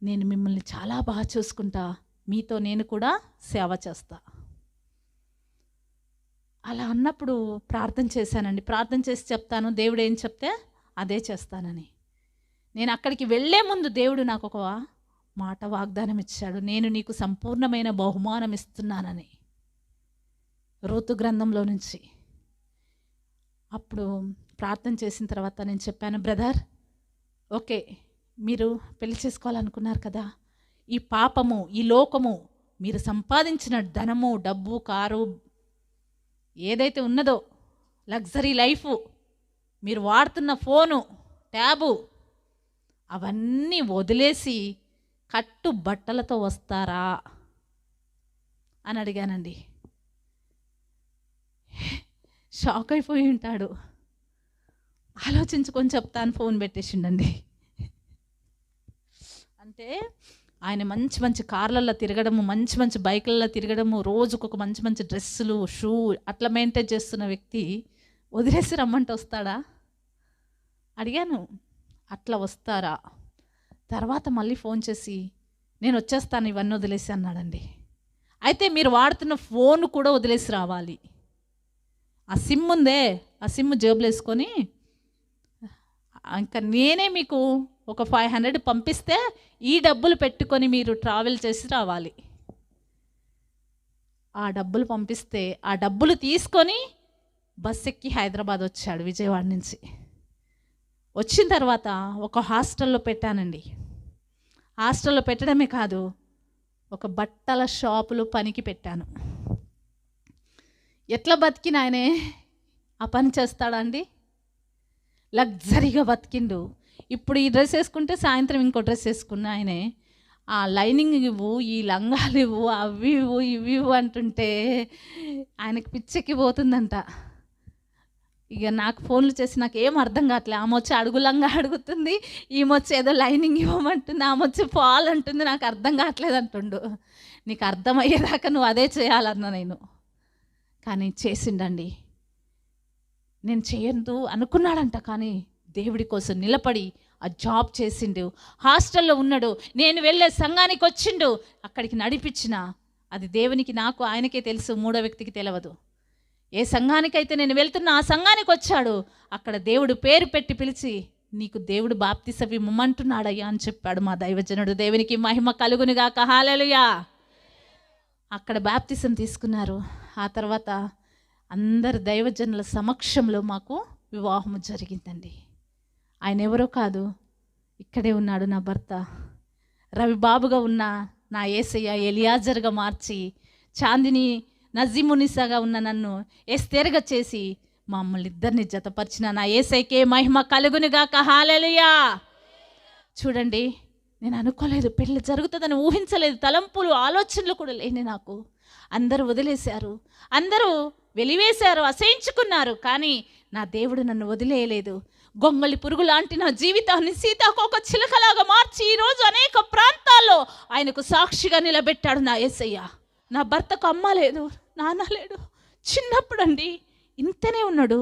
నేను మిమ్మల్ని చాలా బాగా చూసుకుంటా, మీతో నేను కూడా సేవ చేస్తా. అలా అన్నప్పుడు ప్రార్థన చేశానండి. ప్రార్థన చేసి చెప్తాను, దేవుడు ఏం చెప్తే అదే చేస్తానని. నేను అక్కడికి వెళ్ళే ముందు దేవుడు నాకు ఒక మాట వాగ్దానం ఇచ్చాడు. నేను నీకు సంపూర్ణమైన బహుమానం ఇస్తున్నానని, రూతు గ్రంథంలో నుంచి. అప్పుడు ప్రార్థన చేసిన తర్వాత నేను చెప్పాను, బ్రదర్, ఓకే, మీరు పెళ్లి చేసుకోవాలనుకున్నారు కదా, ఈ పాపము, ఈ లోకము, మీరు సంపాదించిన ధనము, డబ్బు, కారు, ఏదైతే ఉన్నదో లగ్జరీ లైఫ్, మీరు వాడుతున్న ఫోను, ట్యాబు, అవన్నీ వదిలేసి కట్టు బట్టలతో వస్తారా అని అడిగానండి. షాక్ అయిపోయి ఉంటాడు. ఆలోచించుకొని చెప్తాను, ఫోన్ పెట్టేసిండండి. అంటే ఆయన మంచి మంచి కార్లల్లో తిరగడము, మంచి మంచి బైకులలో తిరగడము, రోజుకు ఒక మంచి మంచి డ్రెస్సులు, షూ అట్లా మెయింటైన్ చేస్తున్న వ్యక్తి వదిలేసి రమ్మంటే వస్తాడా? అడిగాను, అట్లా వస్తారా? తర్వాత మళ్ళీ ఫోన్ చేసి నేను వచ్చేస్తాను ఇవన్నీ వదిలేసి అన్నాడండి. అయితే మీరు వాడుతున్న ఫోన్ కూడా వదిలేసి రావాలి. ఆ సిమ్ ఉందే, ఆ సిమ్ జేబులో వేసుకొని, ఇంకా నేనే మీకు ఒక 500 పంపిస్తే ఈ డబ్బులు పెట్టుకొని మీరు ట్రావెల్ చేసి రావాలి. ఆ డబ్బులు పంపిస్తే ఆ డబ్బులు తీసుకొని బస్ ఎక్కి హైదరాబాద్ వచ్చాడు, విజయవాడ నుంచి. వచ్చిన తర్వాత ఒక హాస్టల్లో పెట్టానండి. హాస్టల్లో పెట్టడమే కాదు, ఒక బట్టల షాపులో పనికి పెట్టాను. ఎట్లా బతికిన ఆయనే ఆ పని చేస్తాడా అండి? లగ్జరీగా బతికిండు. ఇప్పుడు ఈ డ్రెస్ వేసుకుంటే సాయంత్రం ఇంకో డ్రెస్ వేసుకున్న ఆయనే ఆ లైనింగ్ ఇవ్వు, ఈ లంగాలు ఇవ్వు, అవి ఇవ్వు, ఇవి ఇవ్వు అంటుంటే ఆయనకి పిచ్చెక్కి పోతుందంట. ఇక నాకు ఫోన్లు చేసి నాకు ఏం అర్థం కావట్లే. ఆమె వచ్చి అడుగులంగా అడుగుతుంది, ఈమె ఏదో లైనింగ్ ఇవ్వమంటుంది, ఆమె వచ్చి పాలు అంటుంది, నాకు అర్థం కావట్లేదు అంటుండు. నీకు అర్థమయ్యేదాకా నువ్వు అదే చేయాలన్నా నేను. కానీ చేసిండండి. నేను చేయొద్దు అనుకున్నాడంట, కానీ దేవుడి కోసం నిలబడి ఆ జాబ్ చేసిండు. హాస్టల్లో ఉన్నాడు, నేను వెళ్ళే సంఘానికి వచ్చిండు, అక్కడికి నడిపించిన. అది దేవునికి, నాకు, ఆయనకే తెలుసు, మూడో వ్యక్తికి తెలియదు. ఏ సంఘానికైతే నేను వెళ్తున్నా ఆ సంఘానికి వచ్చాడు. అక్కడ దేవుడు పేరు పెట్టి పిలిచి, నీకు దేవుడు బాప్తిసం ఇమ్మంటున్నాడయ్యా అని చెప్పాడు మా దైవజనుడు. దేవునికి మహిమ కలుగునుగాక, హల్లెలూయా. అక్కడ బాప్తిసం తీసుకున్నారు. ఆ తర్వాత అందరు దైవజనుల సమక్షంలో మాకు వివాహము జరిగిందండి. ఆయన ఎవరో కాదు, ఇక్కడే ఉన్నాడు నా భర్త. రవిబాబుగా ఉన్న నా యేసయ్య ఎలియాజర్గా మార్చి, చాందిని నజీమునిసాగా ఉన్న నన్ను ఎస్తేరుగా చేసి మమ్మల్ని ఇద్దరిని జతపరిచిన నా యేసయ్యకే మహిమ కలుగునుగాక, హల్లెలూయా. చూడండి, నేను అనుకోలేదు, పెళ్ళి జరుగుతుందని ఊహించలేదు, తలంపులు, ఆలోచనలు కూడా లేని నాకు. అందరూ వదిలేశారు, అందరూ వెలివేశారు, అసహించుకున్నారు, కానీ నా దేవుడు నన్ను వదిలేయలేదు. గొంగళి పురుగు లాంటి నా జీవితాన్ని సీతాకోక చిలకలాగా మార్చి ఈరోజు అనేక ప్రాంతాల్లో ఆయనకు సాక్షిగా నిలబెట్టాడు నా యేసయ్య. నా భర్తకు అమ్మ లేదు, నాన్న లేడు. చిన్నప్పుడండి ఇంతనే ఉన్నాడు.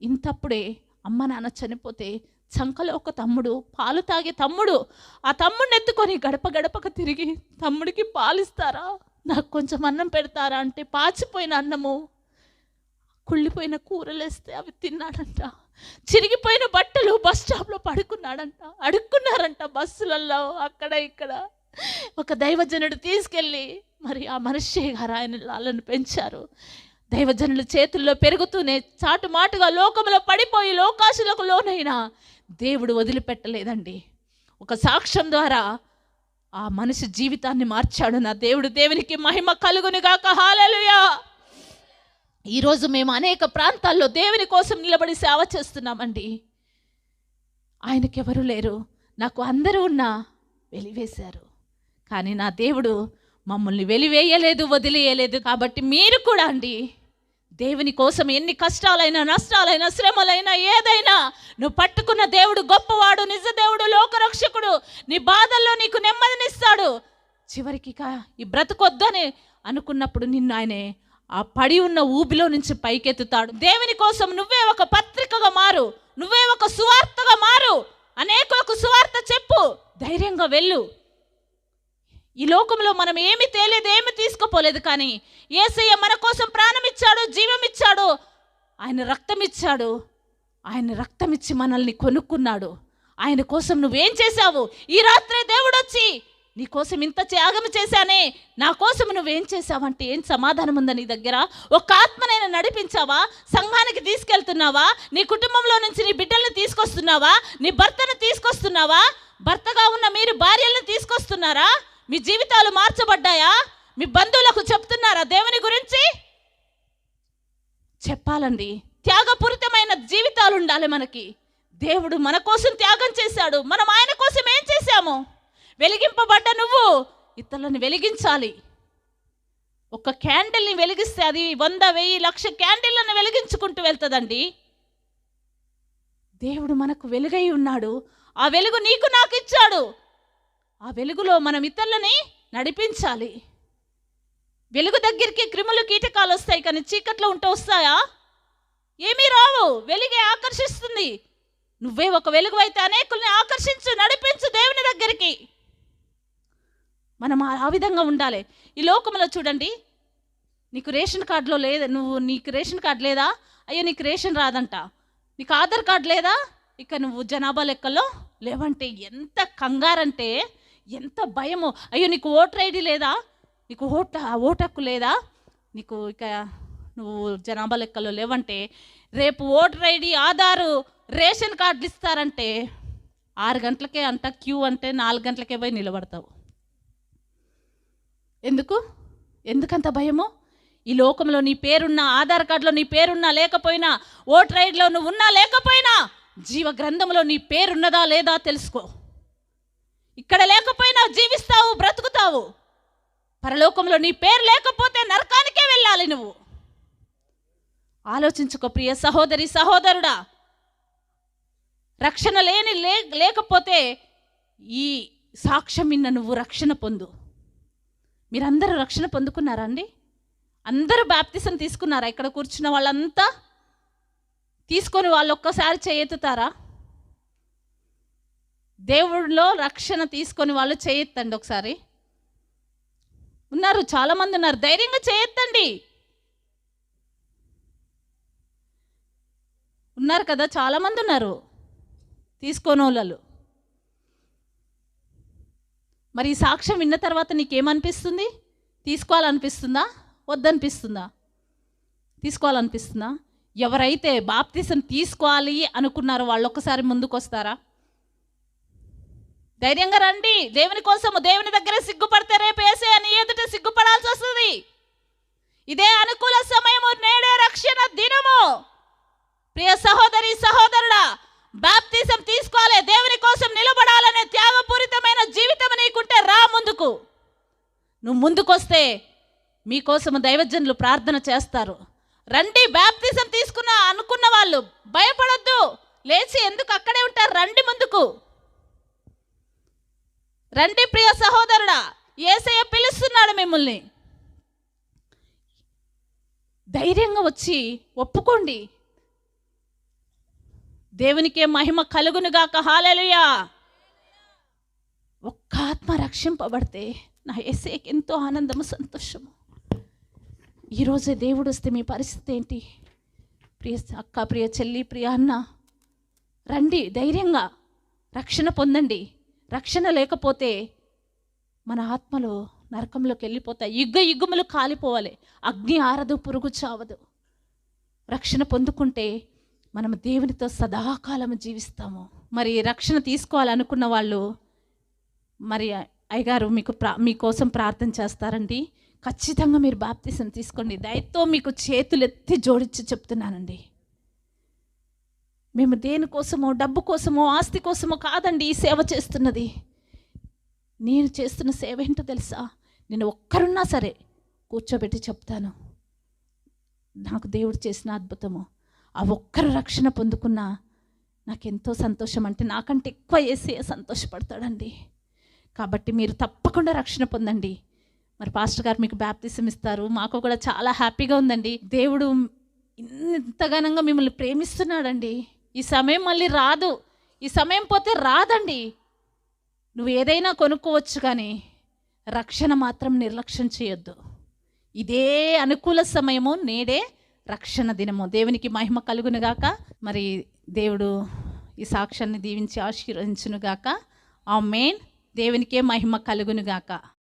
ఇంతప్పుడే అమ్మ నాన్న చనిపోతే చంకలో ఒక తమ్ముడు, పాలు తాగే తమ్ముడు, ఆ తమ్ముడిని ఎత్తుకొని గడప గడపక తిరిగి, తమ్ముడికి పాలిస్తారా, నాకు కొంచెం అన్నం పెడతారా అంటే పాచిపోయిన అన్నము, కుళ్ళిపోయిన కూరలేస్తే అవి తిన్నాడంట. చిరిగిపోయిన బట్టలు బస్ స్టాప్లో పడుకున్నాడంట. అడుక్కున్నారంట బస్సులలో, అక్కడ ఇక్కడ. ఒక దైవజనుడు తీసుకెళ్ళి మరి ఆ మనిషి గారు ఆయనను పెంచారు. దైవజనుల చేతుల్లో పెరుగుతూనే చాటుమాటుగా లోకంలో పడిపోయి లోకాశులకు లోనైనా దేవుడు వదిలిపెట్టలేదండి. ఒక సాక్ష్యం ద్వారా ఆ మనిషి జీవితాన్ని మార్చాడు నా దేవుడు. దేవునికి మహిమ కలుగునుగాక, హల్లెలూయా. ఈరోజు మేము అనేక ప్రాంతాల్లో దేవుని కోసం నిలబడి సేవ చేస్తున్నామండి. ఆయనకెవరు లేరు, నాకు అందరూ ఉన్నా వెలివేశారు. కానీ నా దేవుడు మమ్మల్ని వెలివేయలేదు, వదిలేయలేదు. కాబట్టి మీరు కూడా అండి, దేవుని కోసం ఎన్ని కష్టాలైనా, నష్టాలైనా, శ్రమలైనా, ఏదైనా నువ్వు పట్టుకున్న దేవుడు గొప్పవాడు, నిజ దేవుడు, లోకరక్షకుడు. నీ బాధల్లో నీకు నెమ్మదినిస్తాడు. చివరికి ఈ బ్రతుకొద్దని అనుకున్నప్పుడు నిన్ను ఆయనే ఆ పడి ఉన్న ఊబిలో నుంచి పైకెత్తుతాడు. దేవుని కోసం నువ్వే ఒక పత్రికగా మారు, నువ్వే ఒక సువార్తగా మారు, అనేకులకు సువార్త చెప్పు, ధైర్యంగా వెళ్ళు. ఈ లోకంలో మనం ఏమి తేలేదు, ఏమి తీసుకుపోలేదు, కానీ యేసయ్య మన కోసం ప్రాణం ఇచ్చాడు, జీవం ఇచ్చాడు, ఆయన రక్తం ఇచ్చాడు. ఆయన రక్తం ఇచ్చి మనల్ని కొనుక్కున్నాడు. ఆయన కోసం నువ్వేం చేశావు? ఈ రాత్రే దేవుడు వచ్చి నీ కోసం ఇంత త్యాగం చేశానే, నా కోసం నువ్వేం చేశావంటే ఏం సమాధానం ఉందా నీ దగ్గర? ఒక ఆత్మనైనా నడిపించావా? సంఘానికి తీసుకెళ్తున్నావా? నీ కుటుంబంలో నుంచి నీ బిడ్డల్ని తీసుకొస్తున్నావా? నీ భర్తను తీసుకొస్తున్నావా? భర్తగా ఉన్న మీరు భార్యలను తీసుకొస్తున్నారా? మీ జీవితాలు మార్చబడ్డాయా? మీ బంధువులకు చెప్తున్నారా దేవుని గురించి? చెప్పాలండి. త్యాగపూరితమైన జీవితాలు ఉండాలి మనకి. దేవుడు మన కోసం త్యాగం చేశాడు, మనం ఆయన కోసం ఏం చేశాము? వెలిగింపబడ్డ నువ్వు ఇతరులను వెలిగించాలి. ఒక క్యాండిల్ని వెలిగిస్తే అది 100, 1000, 1,00,000 క్యాండిల్లను వెలిగించుకుంటూ వెళ్తుందండి. దేవుడు మనకు వెలుగై ఉన్నాడు. ఆ వెలుగు నీకు నాకు ఇచ్చాడు. ఆ వెలుగులో మనం ఇతరులని నడిపించాలి. వెలుగు దగ్గరికి క్రిములు, కీటకాలు వస్తాయి, కానీ చీకట్లో ఉంటూ వస్తాయా? ఏమీ రావు. వెలుగే ఆకర్షిస్తుంది. నువ్వే ఒక వెలుగు అయితే అనేకుల్ని ఆకర్షించు, నడిపించు దేవుని దగ్గరికి. మనం ఆ విధంగా ఉండాలి. ఈ లోకంలో చూడండి, నీకు రేషన్ కార్డులో లేదా, నీకు రేషన్ కార్డు లేదా, అయ్యో నీకు రేషన్ రాదంట. నీకు ఆధార్ కార్డు లేదా, ఇక నువ్వు జనాభా లెక్కల్లో లేవంటే ఎంత కంగారంటే, ఎంత భయమో. అయ్యో నీకు ఓటర్ ఐడి లేదా, నీకు ఓటు హక్కు లేదా, నీకు ఇక నువ్వు జనాభా లెక్కల్లో లేవంటే, రేపు ఓటర్ ఐడి, ఆధారు, రేషన్ కార్డులు ఇస్తారంటే 6 గంటలకే అంట క్యూ, అంటే 4 గంటలకే పోయి నిలబడతావు. ఎందుకంత భయమో? ఈ లోకంలో నీ పేరున్నా, ఆధార్ కార్డులో నీ పేరున్నా లేకపోయినా, ఓటర్ ఐడిలో నువ్వు ఉన్నా లేకపోయినా, జీవ గ్రంథంలో నీ పేరున్నదా లేదా తెలుసుకో. ఇక్కడ లేకపోయినా జీవిస్తావు, బ్రతుకుతావు. పరలోకంలో నీ పేరు లేకపోతే నరకానికే వెళ్ళాలి నువ్వు. ఆలోచించుకో ప్రియ సహోదరి, సహోదరుడా. రక్షణ లేకపోతే ఈ సాక్ష్యం విన్న నువ్వు రక్షణ పొందు. మీరందరూ రక్షణ పొందుకున్నారా అండి? అందరూ బాప్తిసం తీసుకున్నారా? ఇక్కడ కూర్చున్న వాళ్ళంతా తీసుకొని వాళ్ళు ఒక్కసారి చేయెత్తుతారా? దేవుడిలో రక్షణ తీసుకొని వాళ్ళు చేయెత్తండి ఒకసారి. ఉన్నారు, చాలామంది ఉన్నారు. ధైర్యంగా చేయెత్తండి. ఉన్నారు కదా, చాలామంది ఉన్నారు తీసుకోని వాళ్ళు. మరి ఈ సాక్ష్యం విన్న తర్వాత నీకేమనిపిస్తుంది? తీసుకోవాలనిపిస్తుందా, వద్దనిపిస్తుందా? తీసుకోవాలనిపిస్తుందా? ఎవరైతే బాప్తిసం తీసుకోవాలి అనుకున్నారో వాళ్ళు ఒక్కసారి ముందుకు వస్తారా? ధైర్యంగా రండి. దేవుని కోసము, దేవుని దగ్గర సిగ్గుపడితే రేపు యేసయ్య నీ ఎదుట సిగ్గుపడాల్సి వస్తుంది. ఇదే అనుకూల సమయము, నేడే రక్షణ దినము. ప్రియ సహోదరి, సహోదరుడా, బాప్తిసం తీసుకోవాలి, దేవుని కోసం నిలబడాలనే త్యాగపూరితమైన జీవితం నీకుంటే రా ముందుకు. నువ్వు ముందుకొస్తే మీకోసం దైవజనులు ప్రార్థన చేస్తారు. రండి, బాప్తిసం అనుకున్న వాళ్ళు భయపడొద్దు. లేచి ఎందుకు అక్కడే ఉంటారు? రండి ముందుకు రండి. ప్రియ సహోదరుడా, యేసయ్య పిలుస్తున్నాడు మిమ్మల్ని. ధైర్యంగా వచ్చి ఒప్పుకోండి. దేవునికే మహిమ కలుగునుగాక. హల్లెలూయా. ఒక్క ఆత్మ రక్షింపబడితే నా యేసయ్యకి ఎంతో ఆనందము, సంతోషము. ఈరోజే దేవుడు వస్తే మీ పరిస్థితి ఏంటి? ప్రియ అక్క, ప్రియ చెల్లి, ప్రియ అన్న, రండి ధైర్యంగా రక్షణ పొందండి. రక్షణ లేకపోతే మన ఆత్మలో నరకంలోకి వెళ్ళిపోతాయి. యుగములు కాలిపోవాలి. అగ్ని ఆరదు, పురుగు చావదు. రక్షణ పొందుకుంటే మనం దేవునితో సదాకాలము జీవిస్తాము. మరి రక్షణ తీసుకోవాలనుకున్న వాళ్ళు, మరి అయ్యగారు మీకోసం ప్రార్థన చేస్తారండి. ఖచ్చితంగా మీరు బాప్తిసం తీసుకోండి. దయతో మీకు చేతులు ఎత్తి జోడించి చెప్తున్నానండి. మేము దేనికోసమో, డబ్బు కోసమో, ఆస్తి కోసమో కాదండి ఈ సేవ చేస్తున్నది. నేను చేస్తున్న సేవ ఏంటో తెలుసా? నేను ఒక్కరున్నా సరే కూర్చోబెట్టి చెప్తాను నాకు దేవుడు చేసిన అద్భుతము. ఆ ఒక్కరు రక్షణ పొందుకున్నా నాకెంతో సంతోషం. అంటే నాకంటే ఎక్కువ యేసయ్య సంతోషపడతాడండి. కాబట్టి మీరు తప్పకుండా రక్షణ పొందండి. మరి పాస్టర్ గారు మీకు బాప్తిసం ఇస్తారు. మాకు కూడా చాలా హ్యాపీగా ఉందండి. దేవుడు ఇంతగానంగా మిమ్మల్ని ప్రేమిస్తున్నాడండి. ఈ సమయం మళ్ళీ రాదు. ఈ సమయం పోతే రాదండి. నువ్వు ఏదైనా కొనుక్కోవచ్చు, కానీ రక్షణ మాత్రం నిర్లక్ష్యం చేయొద్దు. ఇదే అనుకూల సమయము, నేడే రక్షణ దినము. దేవునికి మహిమ కలుగునుగాక. మరి దేవుడు ఈ సాక్ష్యాన్ని దీవించి ఆశీర్వదించునుగాక. ఆమేన్. దేవునికే మహిమ కలుగునుగాక.